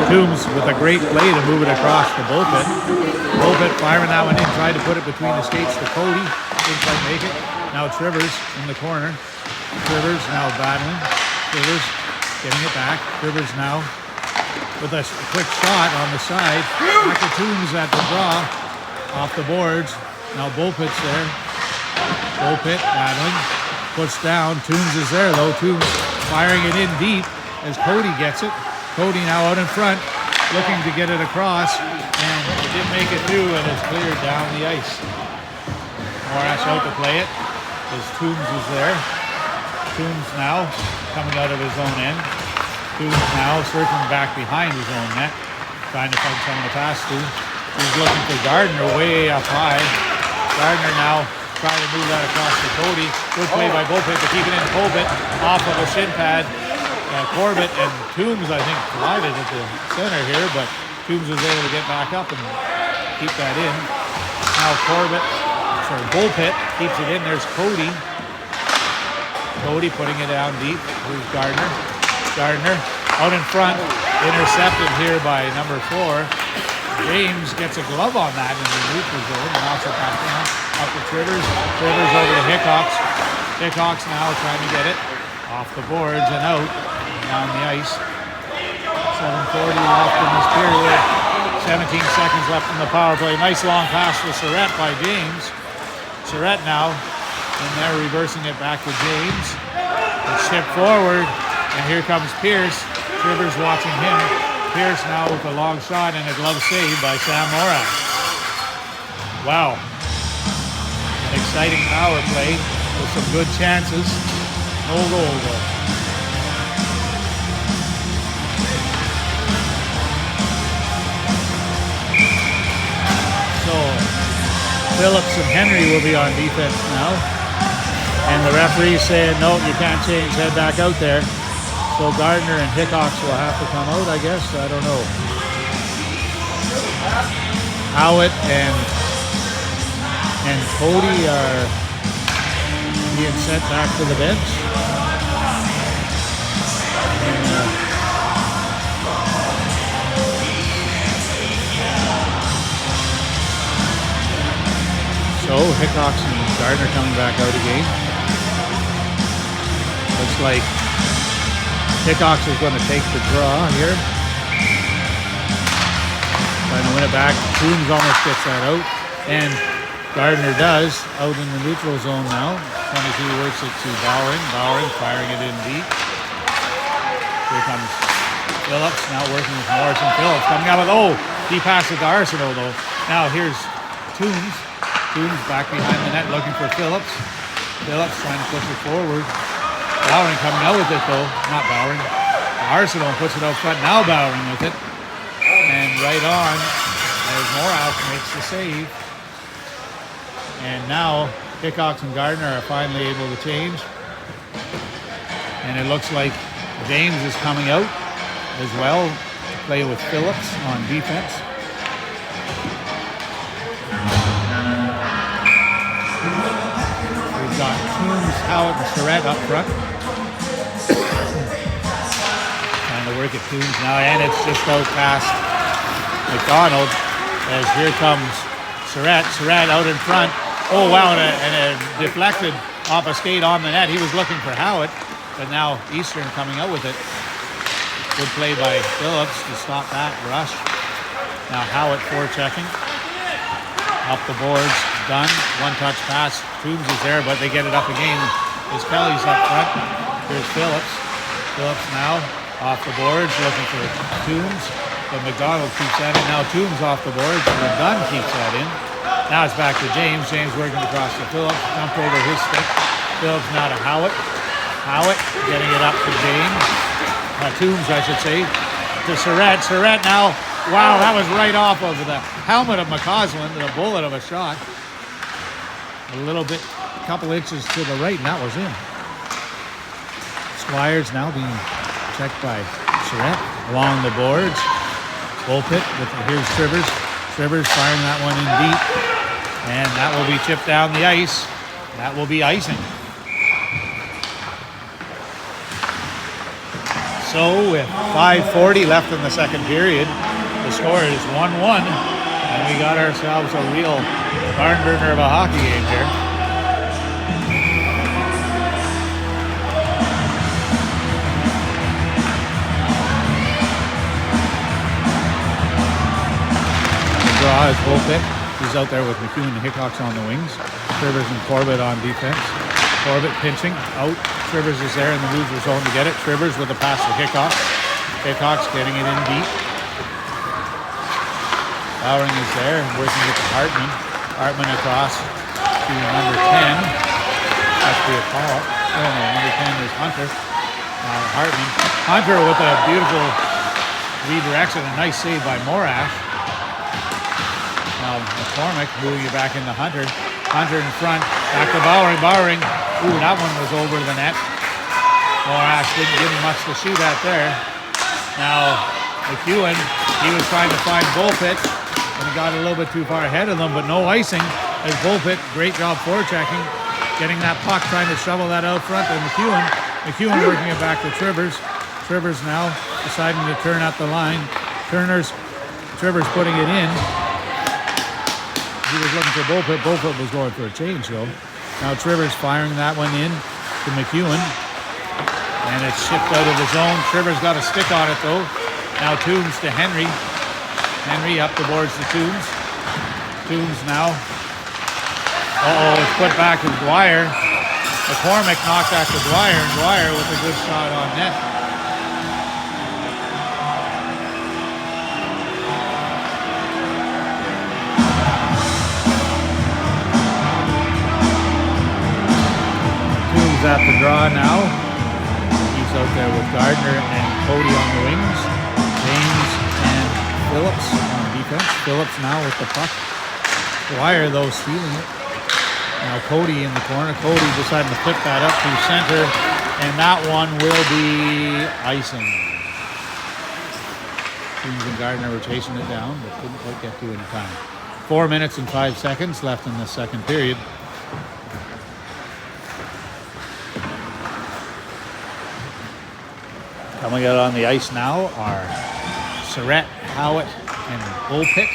A: Toombs with a great play to move it across to Bullpit. Bullpit firing that one in, tried to put it between the skates to Cody. Didn't quite make it. Now Trivers in the corner. Trivers now battling. Trivers getting it back. Trivers now with a quick shot on the side. Back to Toombs at the draw. Off the boards. Now Bullpit's there. Bullpit battling. Puts down. Toombs is there though. Toombs firing it in deep as Cody gets it. Cody now out in front. Looking to get it across. And it didn't make it through, and it's cleared down the ice. Morash out to play it as Toombs is there. Toombs now coming out of his own end. Toombs now circling back behind his own net, trying to find someone to pass to. He's looking for Gardner way up high. Gardner now trying to move that across to Cody. Good play by Bullpit to keep it in. Colbert off of a shin pad. Corbett and Toombs, I think, collided at the center here, but Toombs was able to get back up and keep that in. Now Bullpit keeps it in. There's Cody. Cody putting it down deep. Here's Gardner. Gardner out in front, intercepted here by number 4. James gets a glove on that in the neutral zone, knocks it back down, up to Trivers. Trivers over to Hickox. Hickox now trying to get it off the boards and out and down the ice. 7:40 left in this period. 17 seconds left in the power play. Nice long pass to Surratt by James. Surratt now in there reversing it back to James. It's shipped forward. And here comes Pierce. Trivers watching him. Pierce now with a long shot and a glove save by Sam Morash. Wow. An exciting power play with some good chances. No goal though. So Phillips and Henry will be on defense now. And the referee's saying, no, you can't change, head back out there. So Gardner and Hickox will have to come out, I guess. I don't know. Howitt and Cody are being sent back to the bench. And, so Hickox and Gardner coming back out again. Looks like Hickox is going to take the draw here. Trying to win it back. Coombs almost gets that out. And Gardner does, out in the neutral zone now. 22 works it to Bowering. Bowering firing it in deep. Here comes Phillips, now working with Morrison. Phillips coming out with, oh, he passed it to Arsenault though. Now here's Toombs. Toombs back behind the net looking for Phillips. Phillips trying to push it forward. Bowering coming out with it though. Not Bowering. Arsenault puts it out front. Now Bowering with it. And right on, as Morath makes the save. And now Hickox and Gardner are finally able to change. And it looks like James is coming out as well to play with Phillips on defense. We've got Toombs, Howitt, and Surratt up front. Trying to work at Toombs now, and it's just out past McDonald as here comes Surratt. Surratt out in front. Oh wow, and a deflected off a skate on the net. He was looking for Howitt, but now Eastern coming out with it. Good play by Phillips to stop that rush. Now Howitt forechecking. Up the boards, done. One touch pass. Toombs is there, but they get it up again. As Kelly's up front. Here's Phillips. Phillips now off the boards, looking for Toombs. But McDonald keeps that in. Now Toombs off the boards, and Dunn keeps that in. Now it's back to James. James working across to Phillips. Dumped over his stick. Phillips now to Howitt. Howitt getting it up to James. Toombs, I should say. To Surratt. Surratt now. Wow, that was right off of the helmet of McCausland. A bullet of a shot. A little bit, a couple inches to the right, and that was in. Squires now being checked by Surratt. Along the boards. Bullpit with here's Trivers. Trivers firing that one in deep. And that will be chipped down the ice. That will be icing. So with 5:40 left in the second period, the score is 1-1. And we got ourselves a real barn burner of a hockey game here. Draw is Bullpit. He's out there with McEwen and Hickox on the wings. Trivers and Corbett on defense. Corbett pinching out. Trivers is there in the neutral zone to get it. Trivers with a pass to Hickox. Hickox getting it in deep. Bowering is there working with Hartman. Hartman across to number 10. That's be a call. Oh no, number 10 is Hunter. Hartman. Hunter with a beautiful redirection. A nice save by Morath. Now McCormick moving you back into Hunter. Hunter in front. Back to Bowering. Bowering. Ooh, that one was over the net. Morath didn't give him much to shoot at there. Now McEwen, he was trying to find Bullpit and he got a little bit too far ahead of them, but no icing as Bullpit, great job forechecking, getting that puck, trying to shovel that out front. And McEwen working it back to Trivers. Trivers now deciding to turn up the line. Trivers putting it in. He was looking for Bullpit. Bullpit was going for a change though. Now Trivers firing that one in to McEwen. And it's shipped out of the zone. Trivers got a stick on it though. Now Toombs to Henry. Henry up the boards to Toombs. Toombs now. It's put back to Dwyer. McCormick knocked that to Dwyer, and Dwyer with a good shot on net. Toombs is at the draw now. He's out there with Gardner and Cody on the wings. James and Phillips on defense. Phillips now with the puck. Dwyer, though, stealing it. Now Cody in the corner. Cody deciding to flip that up to center, and that one will be icing. James and Gardner were chasing it down, but couldn't quite get to it in time. 4 minutes and 5 seconds left in the second period. Coming out on the ice now are Surratt, Howitt, and Bullpit.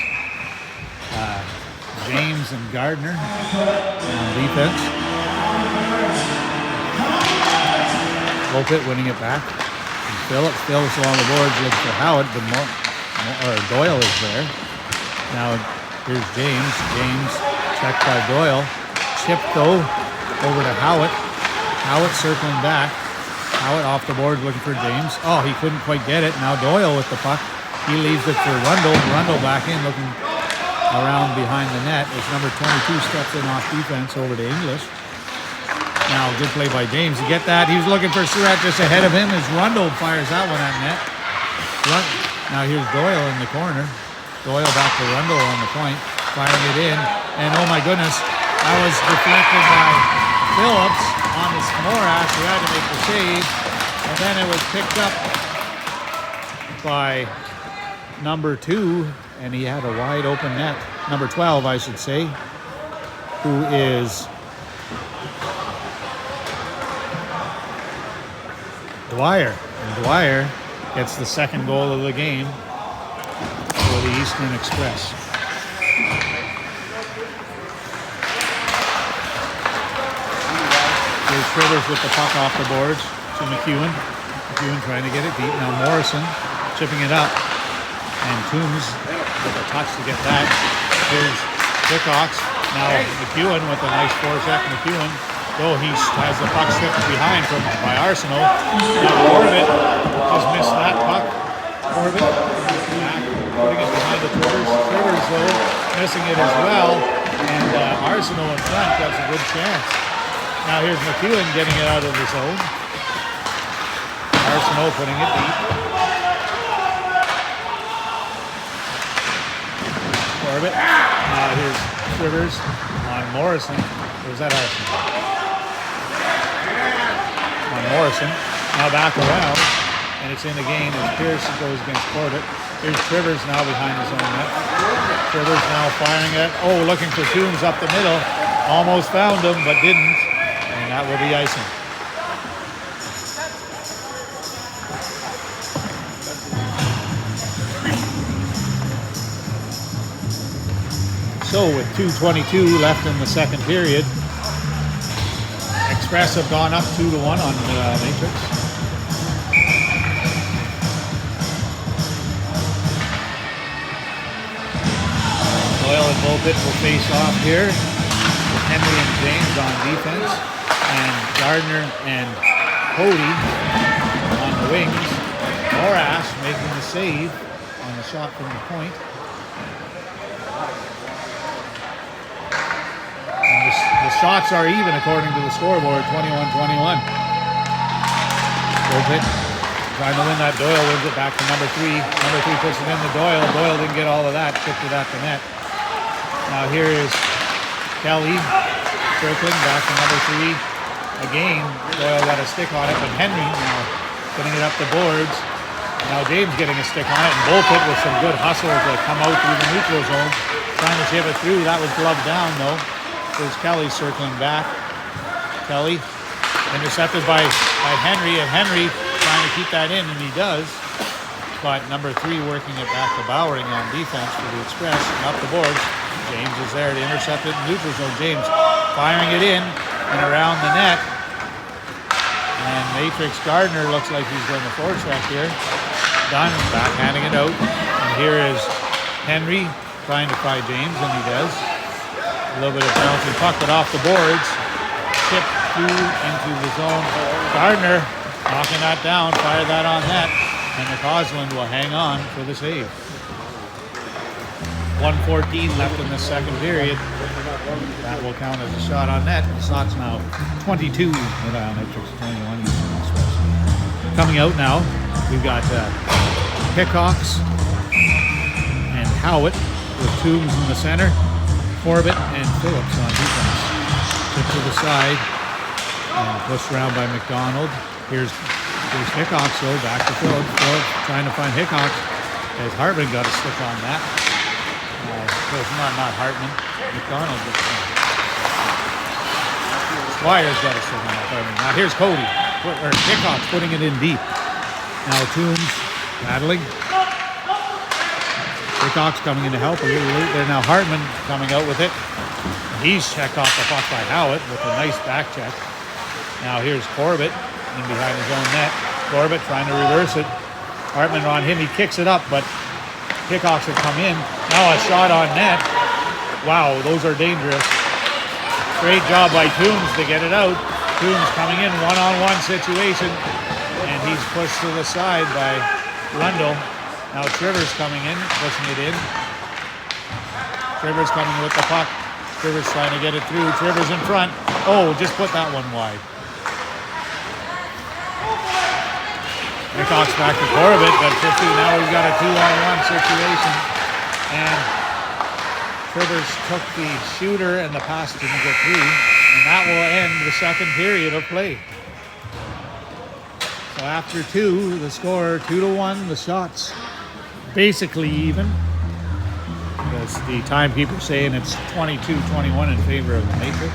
A: James and Gardner on defense. Bullpit winning it back. And Phillips along the boards looking for Howitt, but Doyle is there. Now here's James. James checked by Doyle. Chip though over to Howitt. Howitt circling back. Howitt off the board looking for James. Oh, he couldn't quite get it. Now Doyle with the puck. He leaves it for Rundle. Rundle back in looking around behind the net as number 22 steps in off defense over to English. Now good play by James. You get that? He was looking for Surratt just ahead of him as Rundle fires that one at net. Now here's Doyle in the corner. Doyle back to Rundle on the point, firing it in. And oh my goodness, that was deflected by Phillips on his Morash, who had to make the save. And then it was picked up by number 2, and he had a wide open net. Number 12, I should say, who is Dwyer. And Dwyer gets the second goal of the game for the Eastern Express. Here's Trivers with the puck off the boards to McEwen. McEwen trying to get it deep. Now Morrison chipping it up. And Toombs with a touch to get that. Here's Hickox. Now McEwen with a nice forecheck. McEwen, though he has the puck stripped behind by Arsenal. Now Orbit just missed that puck. Orbit putting it behind the Trivers. Trivers, though, missing it as well. And Arsenal in front gets a good chance. Now here's McEwen getting it out of the zone. Arsenal putting it deep. Orbit. Now here's Trivers on Morrison. Or was that Arsenal? On Morrison. Now back around. And it's in the game as Pierce goes against Corbett. Here's Trivers now behind his own net. Trivers now firing it. Oh, looking for Toombs up the middle. Almost found him, but didn't. And that will be icing. So with 2:22 left in the second period, Express have gone up 2-1 on Matrix. Doyle and Bullpit will face off here with Henry and James on defense, and Gardner and Cody on the wings. Morash making the save on the shot from the point. The shots are even according to the scoreboard, 21-21. Bullpit trying to win that. Doyle wins it back to number 3. Number 3 puts it in to Doyle. Doyle didn't get all of that, kicked it at the net. Now here is Kelly circling back to number 3. Again, Doyle got a stick on it, but Henry now putting it up the boards. Now James getting a stick on it, and Bullpit with some good hustle to come out through the neutral zone, trying to chip it through. That was gloved down though. There's Kelly circling back. Kelly intercepted by Henry, and Henry trying to keep that in, and he does. But number 3 working it back to Bowering on defense for the Express, and up the boards. James is there to intercept it in neutral zone. James firing it in and around the net. And Matrix Gardner looks like he's going to forecheck here. Dunn backhanding it out. And here is Henry trying to find James, and he does. A little bit of bouncing puck, but off the boards. Tipped through into the zone. Gardner knocking that down, fire that on net, and the Cosland will hang on for the save. 1:14 left in the second period. That will count as a shot on net. The Sox now 22, Rhode Island Nitrics 21. Eastern Express. Coming out now, we've got Hickox and Howitt with Toombs in the center, Corbett and Phillips on defense. Tip to the side and pushed around by McDonald. Here's Hickox though, back to Phillips. Phillips trying to find Hickox as Hartman got a stick on that. Not Hartman, McDonald. Squire's got a stick on that. Hartman. Now here's Cody, or Hickox putting it in deep. Now Toombs battling. Hickox coming in to help a little late there. Now Hartman coming out with it. He's checked off the puck by Howitt with a nice back check. Now here's Corbett in behind his own net. Corbett trying to reverse it. Hartman on him. He kicks it up, but Hickox had come in. Now a shot on net. Wow, those are dangerous. Great job by Toombs to get it out. Toombs coming in, one-on-one situation, and he's pushed to the side by Rundle. Now Trivers coming in, pushing it in. Trivers coming with the puck. Trivers trying to get it through. Trivers in front. Oh, just put that one wide. Hickox back to Corbett, but 50. Now we've got a 2-on-1 situation. And Trivers took the shooter and the pass didn't get through. And that will end the second period of play. So after 2, the score 2-1. The shots basically even. Because the timekeeper's saying it's 22-21 in favor of the Matrix.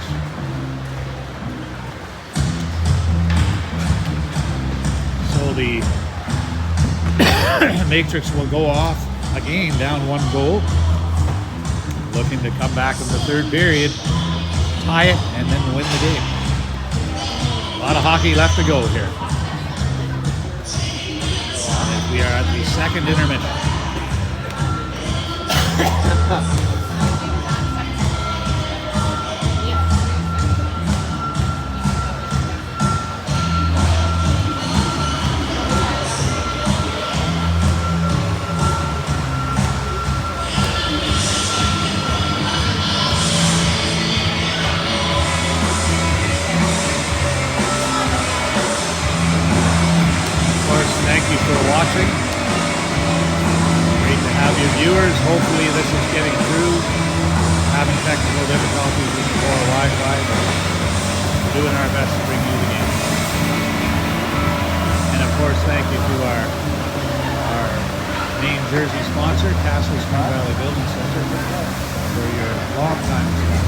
A: So the Matrix will go off again down 1 goal. Looking to come back in the third period, tie it, and then win the game. A lot of hockey left to go here. And we are at the second intermission. Thank you for watching. Great to have you viewers. Hopefully this is getting through. Having technical difficulties with the poor Wi-Fi, but we're doing our best to bring you the game. And of course, thank you to our main Jersey sponsor, Castle Spring Valley Building Center, for your long-time sponsor.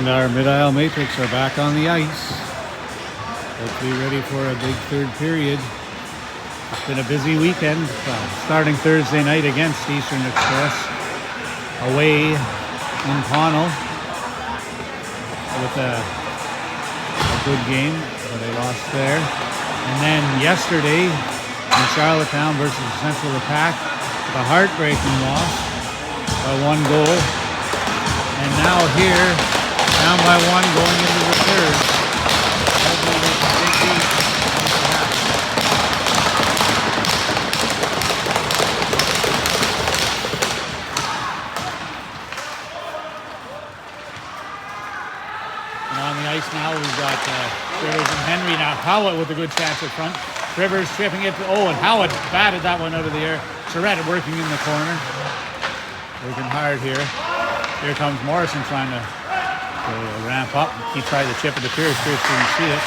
A: And our mid-aisle matrix are back on the ice. Hopefully ready for a big third period. It's been a busy weekend. Starting Thursday night against Eastern Express. Away in Cornwall. With a good game, but they lost there. And then yesterday in Charlottetown versus Central Attack, the heartbreaking loss by 1 goal. And now here, down by 1 going into the third. Hopefully they can take these. And on the ice now, we've got Rivers and Henry. Now Howard with a good chance at front. Rivers chipping it. And Howard batted that one out of the air. Surratt working in the corner. Working hard here. Here comes Morrison trying to ramp up. He tried to chip it to Pierce. Pierce didn't see it.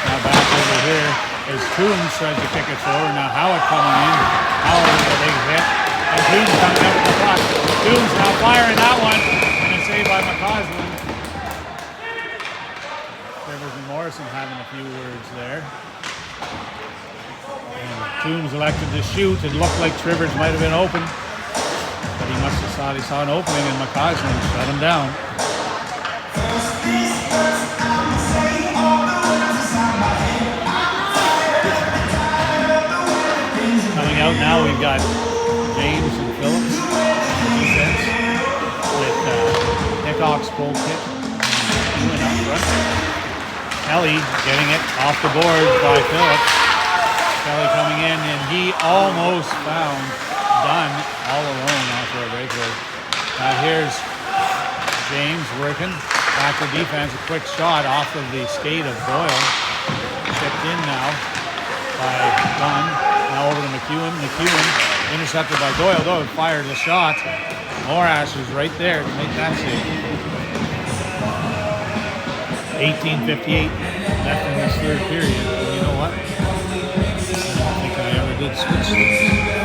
A: Now back over here as Toombs tries to kick it forward. Now Howard coming in. Howard with a big hit. And Toombs coming up with the puck. Toombs now firing that one. And it's saved by McCausland. Rivers and Morrison having a few words there. And Toombs elected to shoot. It looked like Trivers might have been open. But he must have thought he saw an opening and McCausland shut him down. Coming out now, we've got James and Phillips defense with Hickok's goal kick and up front. Kelly getting it off the board by Phillips. Kelly coming in, and he almost found Dunn all alone after a breakaway. Now here's James working. Back to defense, a quick shot off of the skate of Doyle. Chipped in now by Dunn. Now over to McEwen. McEwen intercepted by Doyle. Doyle fired the shot. Morash is right there to make that save. 18:58 left in this third period. And you know what? I don't think I ever did switch this.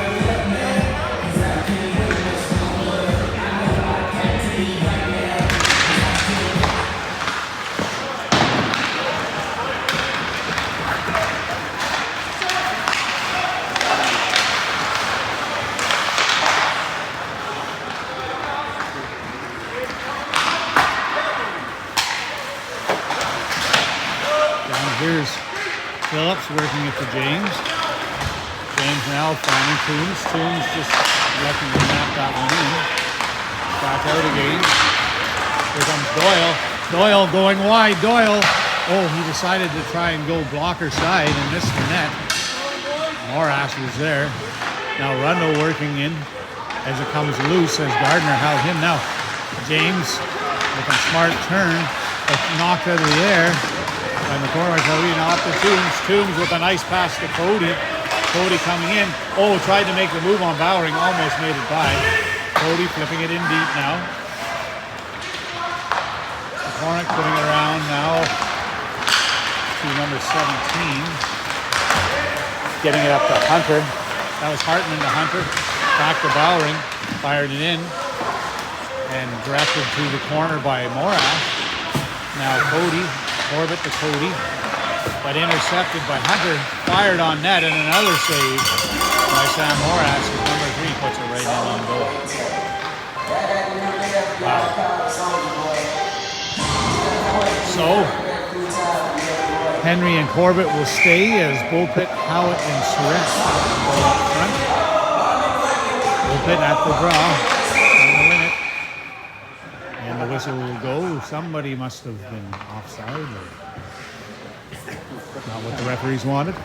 A: Here's Phillips working it to James. James now finding Toombs. Toombs just looking to snap that one in. Back out again. Here comes Doyle. Doyle going wide. Doyle. He decided to try and go blocker side and missed the net. Morash was there. Now Rundle working in as it comes loose as Gardner held him. Now James with a smart turn, but knocked out of the air. And the corner now up to Toombs. Toombs with a nice pass to Cody. Cody coming in. Tried to make the move on Bowering. Almost made it by. Cody flipping it in deep now. McCormick putting it around now to number 17. Getting it up to Hunter. That was Hartman to Hunter. Back to Bowering. Fired it in. And directed to the corner by Morash. Now Cody. Corbett to Cody, but intercepted by Hunter, fired on net, and another save by Sam Morash, who's number 3, puts it right in on goal. Wow. So, Henry and Corbett will stay as Bullpit, Howitt, and Surratt go up front. Bullpit at the draw, trying to win it. And the whistle will go. Somebody must have been offside. Not what the referees wanted.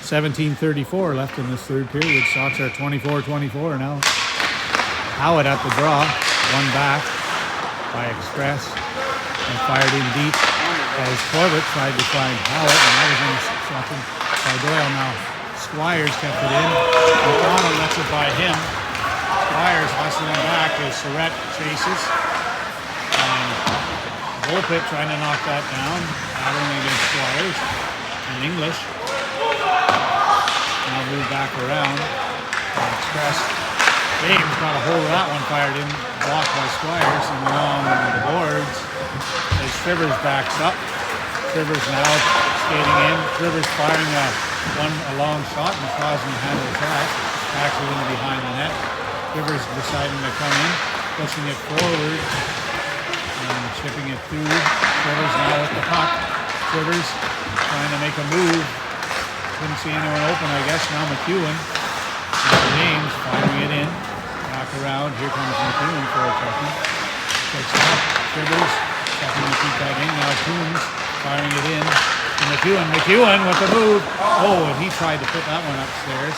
A: 17:34 left in this third period. Sox are 24-24 now. Howard at the draw. One back by Express. And fired in deep as Corbett tried to find Howard. And that was intercepted by Doyle. Now Squires kept it in. McDonald lets it by him. Squires hustling back as Surratt chases. Bullpit trying to knock that down, battling against Squires in English. Now move back around. Express James got a hold of that one, fired in, blocked by Squires, and along the boards as Trivers backs up. Trivers now skating in. Trivers firing a long shot, and Crosby handles that. Actually in behind the net. Trivers deciding to come in, pushing it forward, and chipping it through. Trivers now with the puck. Trivers trying to make a move. Couldn't see anyone open, I guess. Now McEwen. James firing it in. Back around. Here comes McEwen for a second. Takes it up. Trivers checking to keep that in. Now Coombs firing it in. And McEwen with the move. Oh, and he tried to put that one upstairs.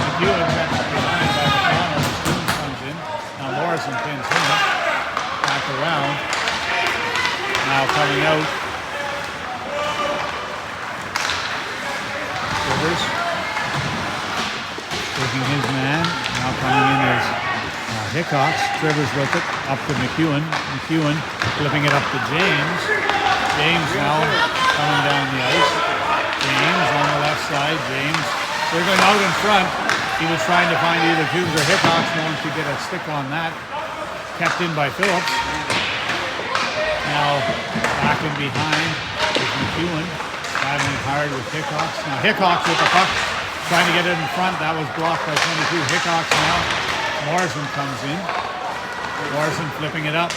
A: McEwen gets behind by McDonald as Coombs comes in. Now Morrison pins him. Back around. Now coming out. Trivers taking his man. Now coming in as Hickox. Trivers with it. Up to McEwen. McEwen flipping it up to James. James now coming down the ice. James on the left side. James going out in front. He was trying to find either Coombs or Hickox. No one could get a stick on that. Kept in by Phillips. Now back in behind is McEwen. Driving hard with Hickox. Now Hickox with the puck. Trying to get it in front. That was blocked by 22. Hickox now. Morrison comes in. Morrison flipping it up.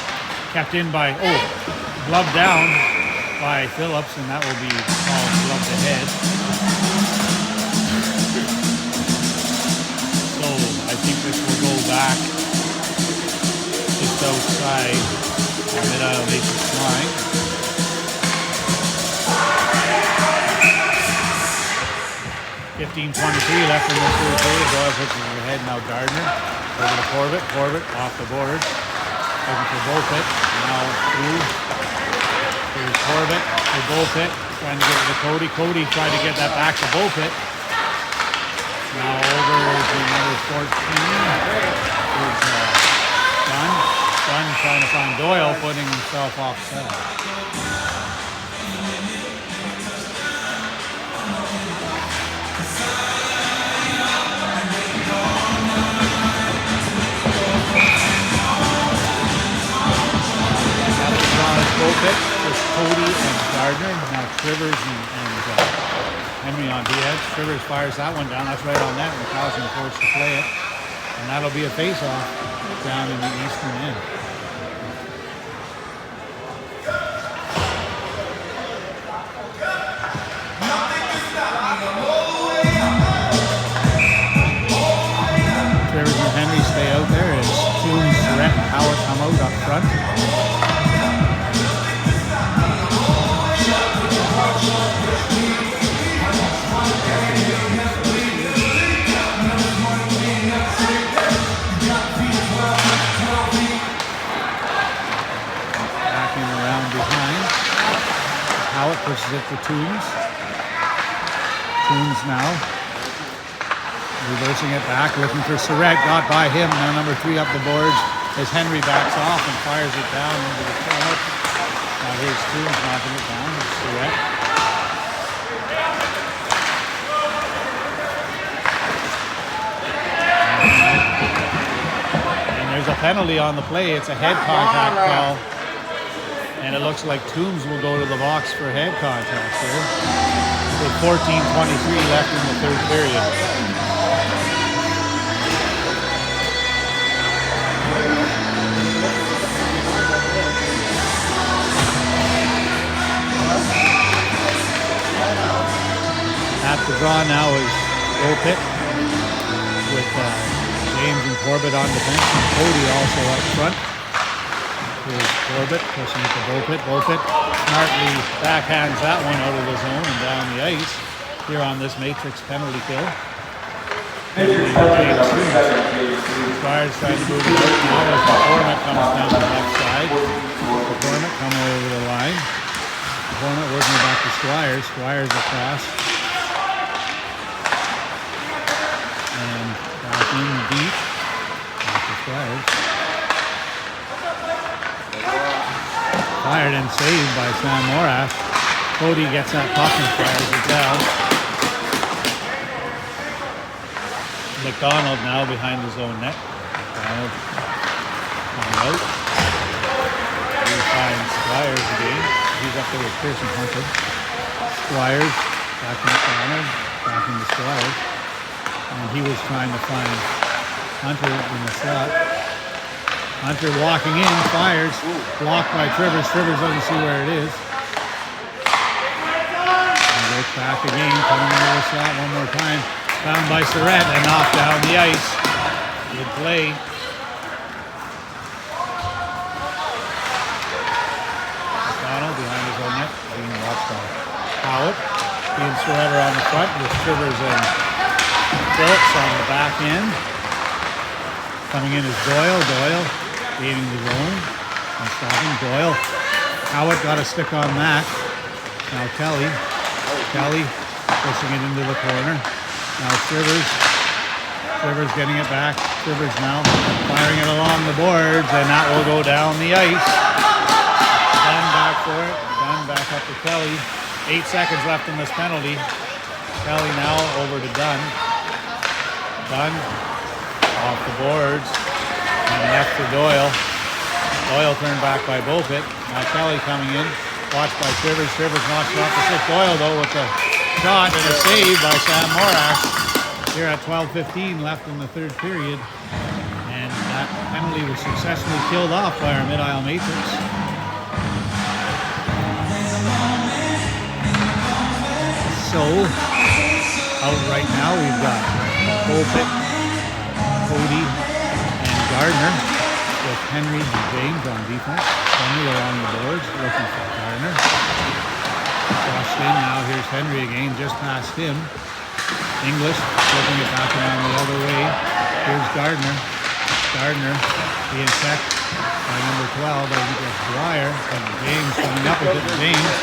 A: Kept in by, gloved down by Phillips, and that will be called gloved ahead. So I think this will go back just outside the mid-aisle matrix line. 15:23 left in the third period. Doyle pushes it ahead now. Gardner over to Corbett. Corbett off the board. Looking for Bullpit. Now through. Here's Corbett to Bullpit. Trying to get it to Cody. Cody tried to get that back to Bullpit. Now over to number 14. Here's Dunn. Dunn trying to find Doyle, putting himself off center. Bullpit with Cody and Gardner. Now Trivers and Henry on Diaz. Trivers fires that one down. That's right on net. McCausland forced to play it. And that'll be a face-off down in the eastern end. Trivers and Henry stay out there as Coombs, Surrett, and Howard come out up front. Backing around behind. Howard pushes it to Toombs. Toombs now reversing it back, looking for Surrett. Got by him. Now number 3 up the boards as Henry backs off and fires it down into the crowd. Now here's Toombs knocking it down. It's Surrett. And there's a penalty on the play. It's a head contact call. And it looks like Toombs will go to the box for head contact here. With 14:23 left in the third period. At the draw now is Bullpit with James and Corbett on defense, and Cody also up front. Here's Corbett pushing it to Bullpit. Bullpit smartly backhands that one out of the zone and down the ice here on this matrix penalty kill. Squires trying to move it out now as McCormick comes down the left side. McCormick coming over the line. McCormick working it back to Squires. Squires across. And back in deep. Back to Squires. Fired and saved by Sam Morath. Cody gets that puck and fires it down. McDonald now behind his own net. McDonald coming out. He finds Squires again. He's up there with Pearson Hunter. Squires back to McDonald, back into Squires. And he was trying to find Hunter in the slot. Hunter walking in, fires, blocked by Trivers. Trivers doesn't see where it is. And goes back again, coming into the slot one more time. Found by Surratt and knocked down the ice. Good play. McDonald behind his own net, being watched by Howard. He and Surratt are on the front with Trivers and Phillips on the back end. Coming in is Doyle. Doyle gaining the zone and stopping. Doyle. Howard got a stick on that. Now Kelly. Kelly pushing it into the corner. Now Trivers. Trivers getting it back. Trivers now firing it along the boards, and that will go down the ice. Dunn back for it. Dunn back up to Kelly. 8 seconds left in this penalty. Kelly now over to Dunn. Dunn off the boards and left to Doyle. Doyle turned back by Beaupit. Now Kelly coming in. Watched by Trivers. Trivers knocks off the stick. Doyle though with a shot and a save by Sam Morash. Here at 12:15 left in the third period. And that penalty was successfully killed off by our mid-aisle matrix. So, out right now we've got Beaupit, Cody, and Gardner with Henry and James on defense. Henry along the boards looking for Gardner. Crossed in, now here's Henry again, just past him. English flipping it back around the other way. Here's Gardner. Gardner being checked by number 12. I think that's Dwyer. And James coming up with it. James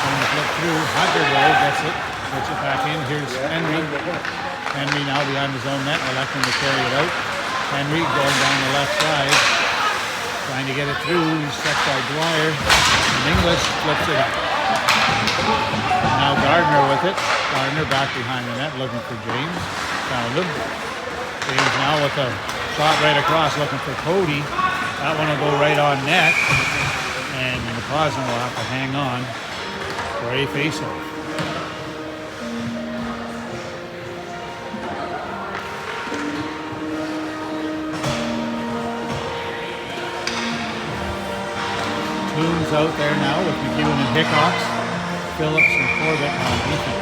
A: trying to flip through. Hunter though gets it. Puts it back in. Here's Henry. Henry now behind his own net. Electing to carry it out. Henry going down the left side. Trying to get it through. He's checked by Dwyer. And English flips it up. Now Gardner with it. Gardner back behind the net looking for James. Found him. James now with a shot right across looking for Cody. That one will go right on net. And McCausland will have to hang on for a faceoff. Toombs out there now with McEwen and Hickox. Phillips and Corbett on defense.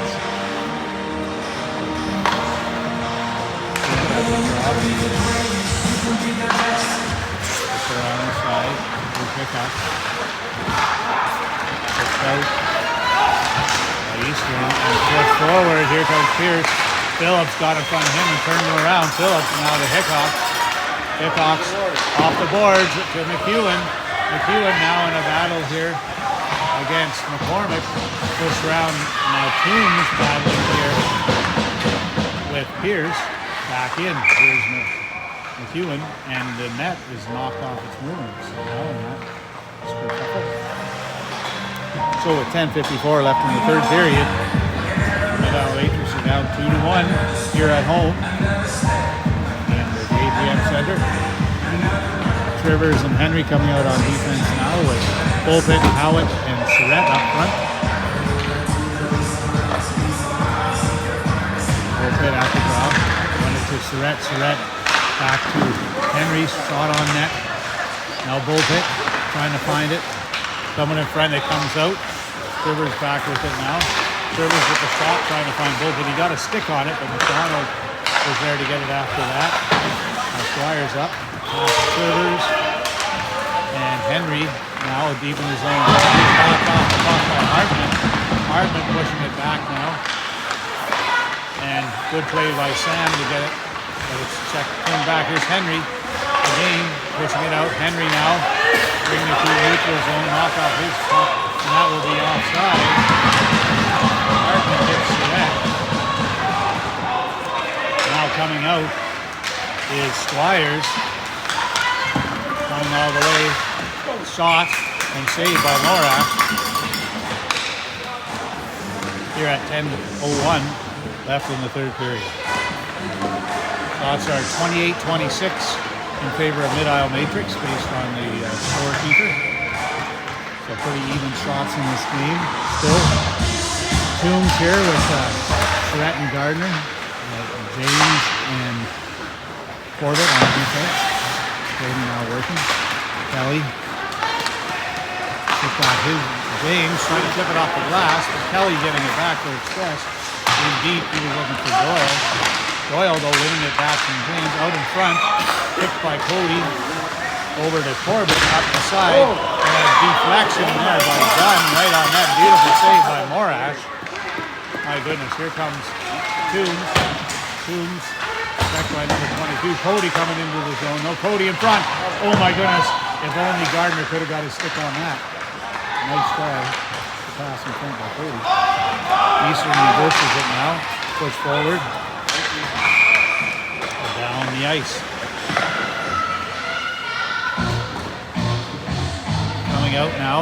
A: On the side, here's Hickox. Puts out. Eastern and flips forward. Here comes Pierce. Phillips got in front of him and turned him around. Phillips now to Hickox. Hickox off the boards to McEwen. McEwen now in a battle here against McCormick. Push around now. Toombs battling here with Pierce. Back in. Here's McEwen, and the net is knocked off its movement. So now that is perfect. So with 10:54 left in the third period, Mid-Isle Matrix are down 2-1 here at home. And the ATM Center. Trivers and Henry coming out on defense now with Beaupit, Howitt, and Surratt up front. Beaupit at the draw. To Surratt. Surratt back to Henry, shot on net. Now Beaupit trying to find it. Someone in front, it comes out. Trivers back with it now. Trivers with the shot, trying to find Beaupit. He got a stick on it, but McDonald was there to get it after that. Now Squires up. Trivers and Henry now deep in his own. Knocked off the puck by Hartman. Hartman pushing it back now. And good play by Sam to get it. But it's checked, turned back. Here's Henry. Again, pushing it out. Henry now bringing it to the neutral zone. Knock off his puck. And that will be offside. Hartman hits Surratt. Now coming out is Squires. Coming all the way. Shot and saved by Morash. Here at 10:01. Left in the third period. Shots are 28-26 in favor of mid-aisle matrix based on the scorekeeper. So pretty even shots in this game. Still, Toombs here with Surratt and Gardner, James and Corbett on defense. James now working. Kelly. Just got his James trying to flip it off the glass, but Kelly getting it back for Express. In deep, he was looking for Doyle. Doyle, though, winning it back from James out in front. Picked by Cody. Over to Corbett up the side. And a deflection there by Dunn right on that. Beautiful save by Morash. My goodness, here comes Toombs. Toombs, checked by number 22. Cody coming into the zone. No, Cody in front. Oh my goodness. If only Gardner could have got his stick on that. Nice try. The pass in front by Cody. Eastern reverses it now. Push forward. Down the ice. Coming out now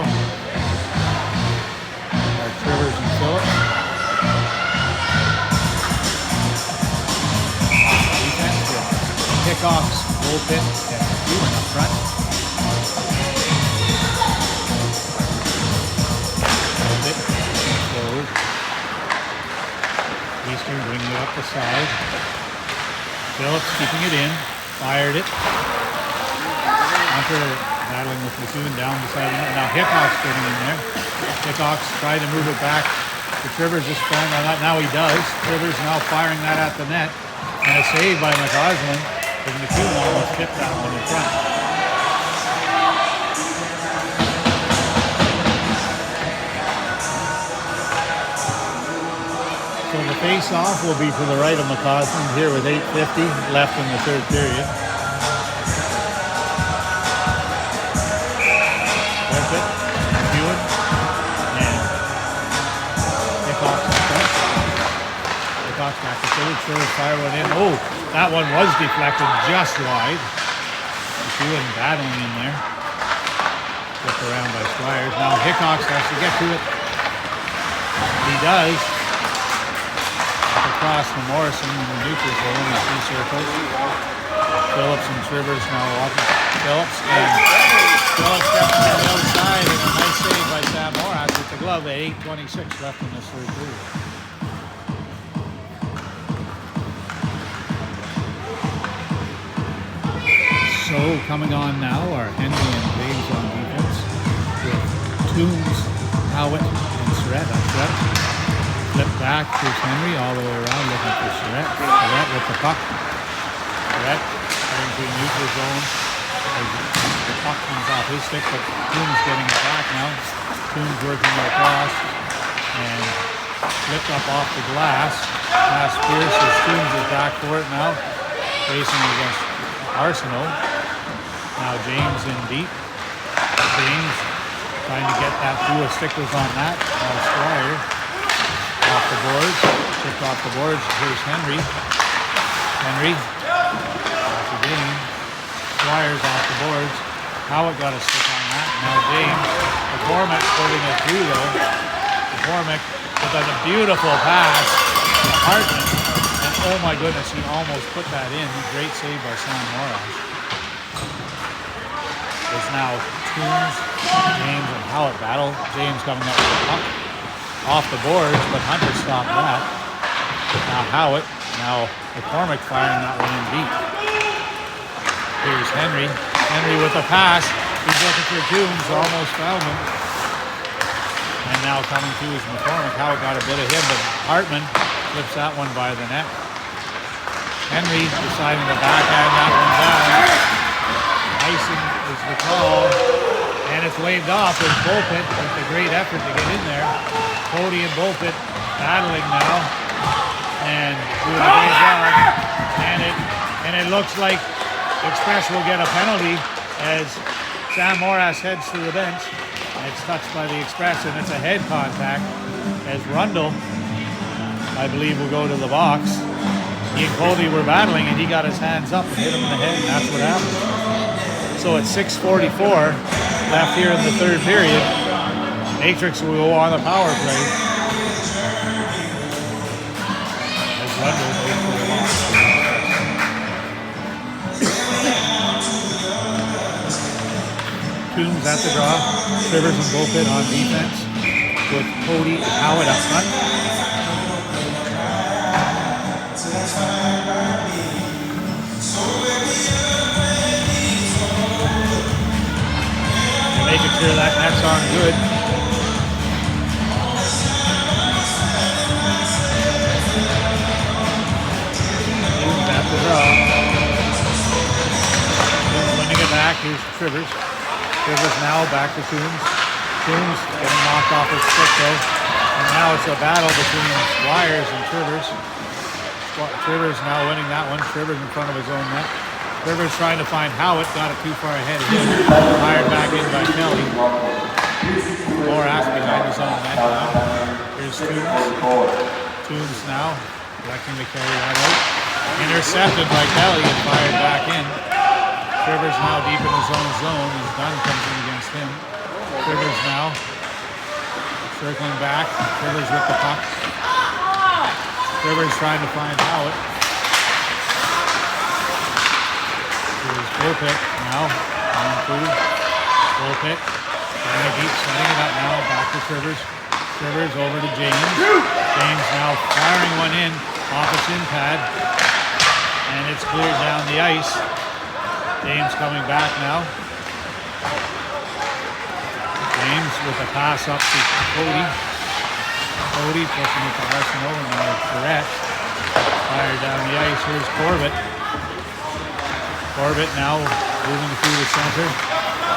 A: are Trivers and Phillips. Defense with kickoffs, bullpen, and Stephen up front. Forward. Eastern bringing it up the side. Phillips keeping it in. Fired it. Hunter battling with McEwen down the side. Now Hickok's getting in there. Hickok's trying to move it back. The Trivers just sprang on that. Now he does. Trivers now firing that at the net. And a save by McCausland. Because McEwen almost tipped that one in front. So the face-off will be to the right of McCausland here with 8:50 left in the third period. Bolfett, McEwen, and Hickok's up front. Hickok's back to third, fire one in. Oh, that one was deflected just wide. McEwen battling in there. Flipped around by Squires. Now Hickok's has to get to it. He does. Across from Morrison in the neutral zone in three circles. Phillips and Trivers now walking. Phillips steps to the outside and a nice save by Sam Morash with the glove at 8:26 left in this third period. So coming on now are Henry and James on defense with Toombs, Howitt, and Surratt up front. Flip back, here's Henry all the way around looking for Surratt. Surratt with the puck. Surratt heading to a neutral zone. The puck comes off his stick, but Toombs getting it back now. Toombs working it across and flipped up off the glass. Pass Pierce as Toombs is back for it now. Facing against Arsenault. Now James in deep. James trying to get that through. A stick was on that. Now Squire. Off the boards, tipped off the boards. Here's Henry. Henry, off the game. Squires off the boards. Howitt got a stick on that. Now James. McCormick putting it through though. McCormick with a beautiful pass to Hartman. And oh my goodness, he almost put that in. Great save by Sam Morash. It's now Toombs, James, and Howitt battle. James coming up with the puck. Off the boards, but Hunter stopped that. Now Howitt, now McCormick firing that one in deep. Here's Henry. Henry with a pass. He's looking for Toombs, almost found him. And now coming to is McCormick. Howitt got a bit of him, but Hartman flips that one by the net. Henry deciding to backhand that one down. Icing is the call. And it's waved off with Bolfett with a great effort to get in there. Cody and Bolfett battling now. And doing a great job. And it looks like Express will get a penalty as Sam Morash heads to the bench. It's touched by the Express and it's a head contact as Rundle, I believe, will go to the box. He and Cody were battling and he got his hands up and hit him in the head, and that's what happened. So it's 6:44 left here in the third period. Matrix will go on the power play. As Rundle goes for the loss. James at the draw. Trivers and Bullpit on defense with Cody and Howard up front. Making sure that net's on good. James at the draw. Winning it back. Here's Trivers. Trivers now back to Toombs. Toombs getting knocked off his stick though. And now it's a battle between Wires and Trivers. Trivers now winning that one. Trivers in front of his own net. Trivers trying to find Howitt. Got it too far ahead of him. Fired back in by Kelly. Morath behind his own net now. Here's Toombs. Toombs now electing to carry that out. Intercepted by Kelly and fired back in. Trivers now deep in his own zone as Dunn comes in against him. Trivers now circling back. Trivers with the puck. Trivers trying to find Howitt. Here's Bullpit now. On through. Bullpit. Trying to keep setting it up now. Back to Trivers. Trivers over to James. James now firing one in. Off its in pad. And it's cleared down the ice. James coming back now. James with a pass up to Cody. Cody pushing it to Arsenault and now Surratt. Fired down the ice. Here's Corbett. Corbett now moving through the center.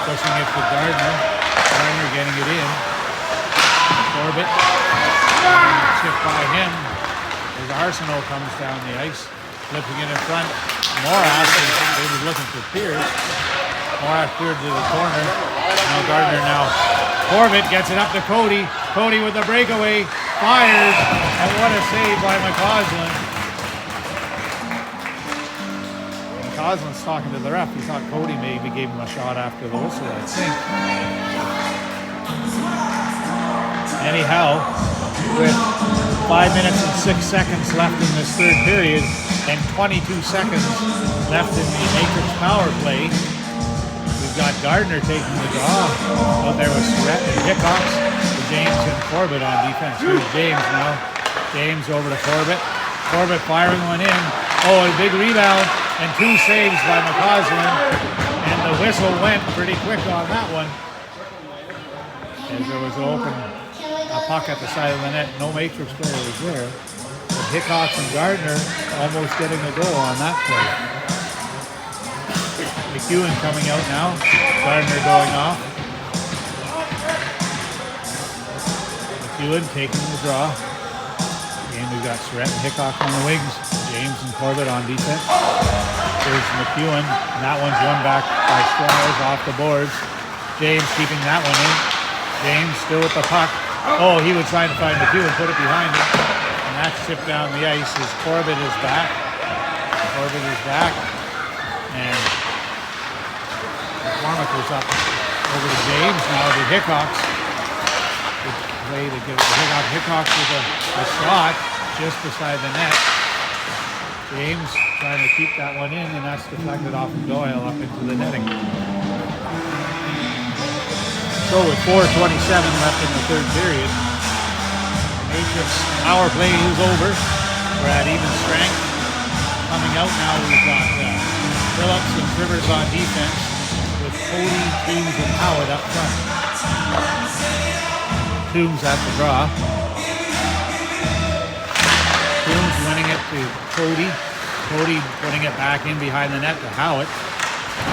A: Pushing it to Gardner. Gardner getting it in. Corbett. Chip by him. As Arsenault comes down the ice. Flipping it in front. Morath, he was looking for Pierce. Morath cleared to the corner. Now Gardner now. Corbett gets it up to Cody. Cody with the breakaway. Fires. And what a save by McCausland. McCausland's talking to the ref. He thought Cody maybe gave him a shot after the whistle, I think. Anyhow, with 5 minutes and 6 seconds left in this third period, and 22 seconds left in the Matrix power play. We've got Gardner taking the draw. Out there was Surratt and Hickox, James and Corbett on defense. Here's James now. James over to Corbett. Corbett firing one in. Oh, a big rebound and 2 saves by McCausland. And the whistle went pretty quick on that one. As there was a puck at the side of the net. No Matrix player was there. Hickox and Gardner almost getting a goal on that play. McEwen coming out now. Gardner going off. McEwen taking the draw. And we've got Surratt and Hickox on the wings. James and Corbett on defense. There's McEwen. And that one's won back by Squires off the boards. James keeping that one in. James still with the puck. Oh, he was trying to find McEwen, put it behind him. And that's tipped down the ice as Corbett is back. Corbett is back. And McCormick was up over to James. Now to Hickox. Good play to give it to Hickox. Hickox with a shot just beside the net. James trying to keep that one in, and that's deflected off of Doyle up into the netting. So with 4:27 left in the third period, Matrix power play is over. We're at even strength. Coming out now, we've got Phillips and Trivers on defense with Cody, Toombs, and Howard up front. Toombs at the draw. Toombs winning it to Cody. Cody putting it back in behind the net to Howard.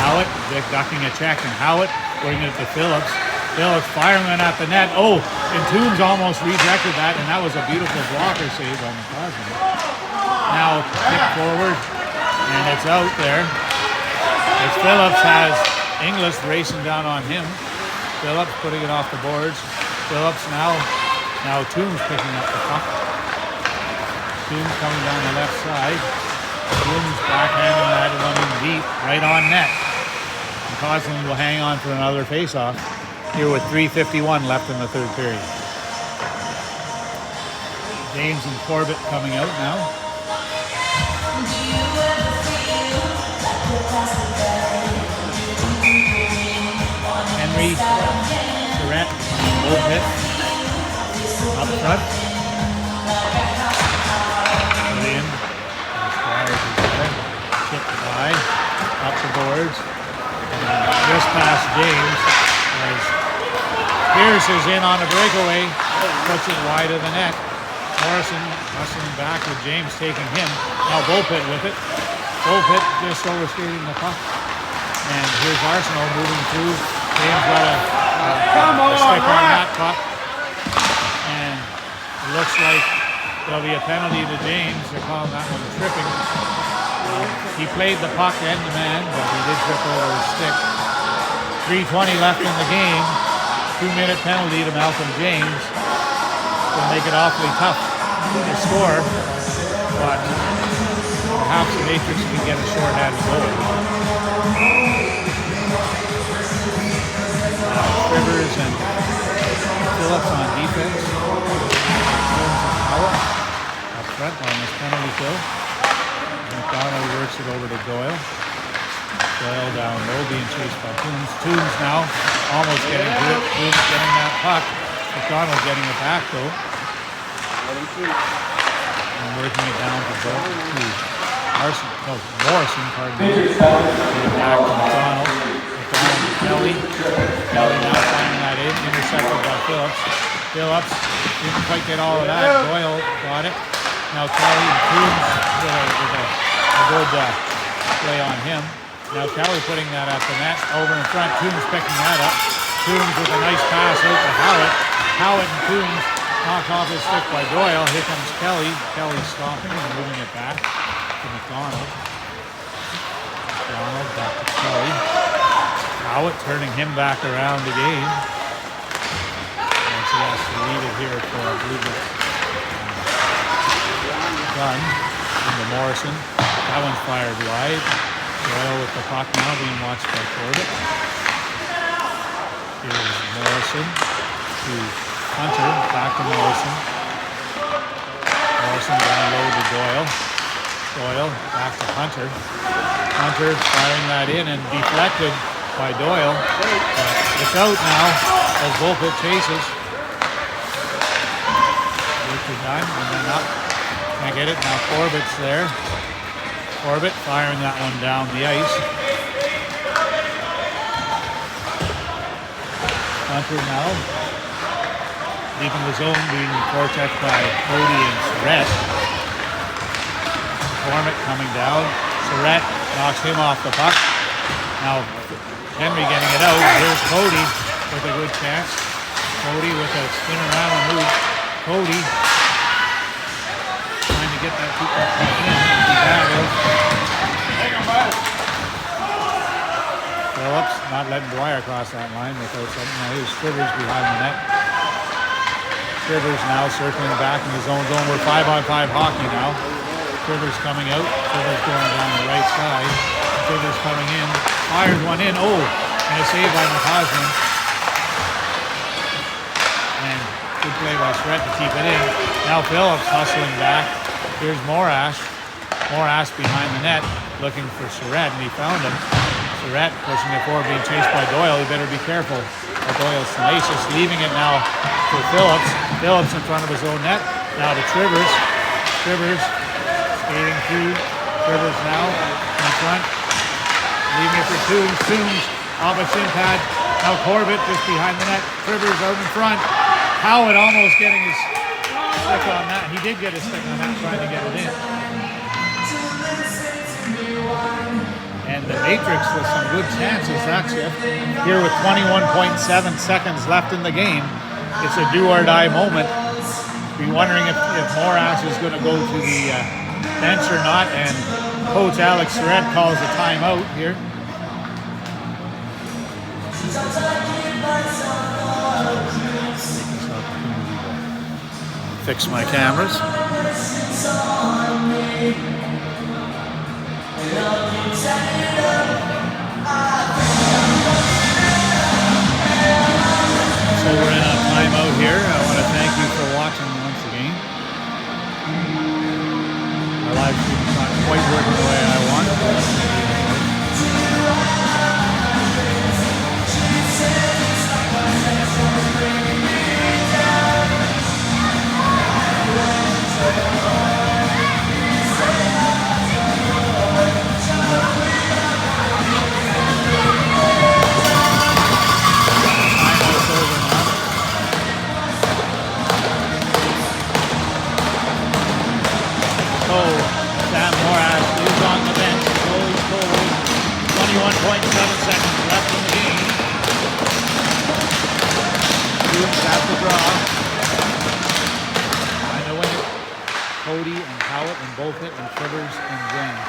A: Howard ducking a check, and Howard putting it to Phillips. Phillips firing it at the net. Oh, and Toombs almost rejected that, and that was a beautiful blocker save on the Cosmo. Now kick forward, and it's out there. As Phillips has Inglis racing down on him. Phillips putting it off the boards. Phillips now Toombs picking up the puck. Toombs coming down the left side. Toombs backhanding that one in deep, right on net. And Cosland will hang on for another face-off. Here with 3:51 left in the third period. James and Corbett coming out now. Henry Bullpit up front. Put in. Squires is there. Chipped by. Up the boards. And just past James as Pierce is in on a breakaway. Puts it wide of the net. Morrison hustling back with James taking him. Now Bullpit with it. Bullpit just overskating the puck. And here's Arsenal moving through. James got a stick on that puck. And it looks like there'll be a penalty to James. They're calling that one tripping. He played the puck end to man, but he did trip over his stick. 3:20 left in the game. 2-minute penalty to Malcolm James. Will make it awfully tough to score, but perhaps the Matrix can get a short-handed goal. Rivers and Phillips on defense. Up front on this penalty kill. McDonald works it over to Doyle. Doyle down low, being chased by Toombs. Toombs now almost getting to it. Toombs getting that puck. McDonald getting it back though. And working it down to Morrison, pardon me. Getting back to McDonald. McDonald to Kelly. Kelly now finding that in. Intercepted by Phillips. Phillips didn't quite get all of that. Doyle got it. Now Kelly and Toombs with a good play on him. Now Kelly putting that at the net. Over in front. Toombs picking that up. Toombs with a nice pass out to Howitt. Howitt and Toombs knocked off his stick by Doyle. Here comes Kelly. Kelly stopping and moving it back to McDonald. McDonald back to Kelly. Howitt turning him back around again. And so he has to lead it here for, I believe it's Gunn into Morrison. That one's fired wide. Doyle with the puck now being watched by Corbett. Here's Morrison to Hunter, back to Morrison. Morrison down low to Doyle. Doyle back to Hunter. Hunter firing that in and deflected by Doyle. But it's out now as Bullpit chases. Work is done and then up. Can't get it. Now Corbett's there. Corbett firing that one down the ice. Hunter now leaving the zone, being forechecked by Cody and Surratt. McCormick coming down. Surratt knocks him off the puck. Now Henry getting it out. Here's Cody with a good chance. Cody with a spin around and move. Cody trying to get that puck in. Phillips not letting Dwyer cross that line without something. Now here's Trivers behind the net. Trivers now circling back in his own zone. We're 5-on-5 hockey now. Trivers coming out. Trivers going down the right side. Trivers coming in. Fires one in. Oh, and a save by McCosman. And good play by Surratt to keep it in. Now Phillips hustling back. Here's Morash. Morash behind the net looking for Surratt, and he found him. Surratt pushing it forward, being chased by Doyle. He better be careful. Doyle's tenacious, leaving it now for Phillips. Phillips in front of his own net. Now to Trivers. Trivers skating through. Trivers now in front. Leaving it for Toombs. Toombs off a shin pad. Now Corbett just behind the net. Trivers out in front. Howard almost getting his stick on that. He did get his stick on that, trying to get it in. And the Matrix with some good chances, that's it. Here with 21.7 seconds left in the game. It's a do-or-die moment. Be wondering if Morash is going to go to the bench or not. And Coach Alex Surratt calls a timeout here. Fix my cameras. So we're in a timeout here. I want to thank you for watching once again. Our live stream is not quite working the way I want. seconds left in the game. Students have to draw. I know when Cody and Howard and both hit, and Shivers and James.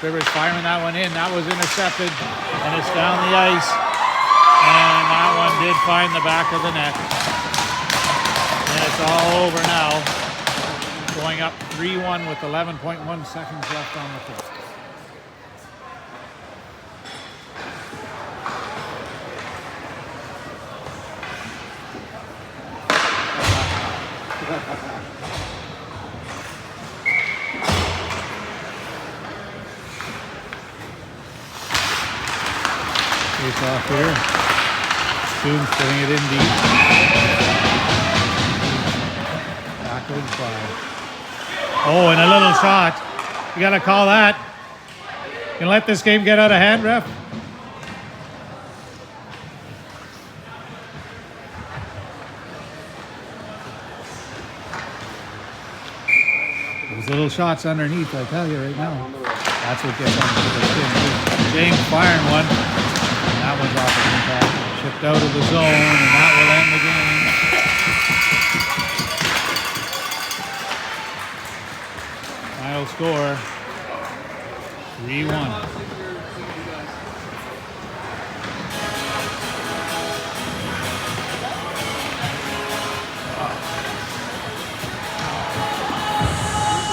A: Shivers firing that one in. That was intercepted, and it's down the ice. And that one did find the back of the net. And it's all over now. Going up 3-1 with 11.1 seconds left on the clock. Face off here. Students putting it in deep. Backwards by. Oh, and a little shot. You gotta call that. You let this game get out of hand, ref? Those little shots underneath, I tell you right now. That's what gets under the skin. James firing one. That one's off the impact. Chipped out of the zone, and that will end the game. Final score, 3-1.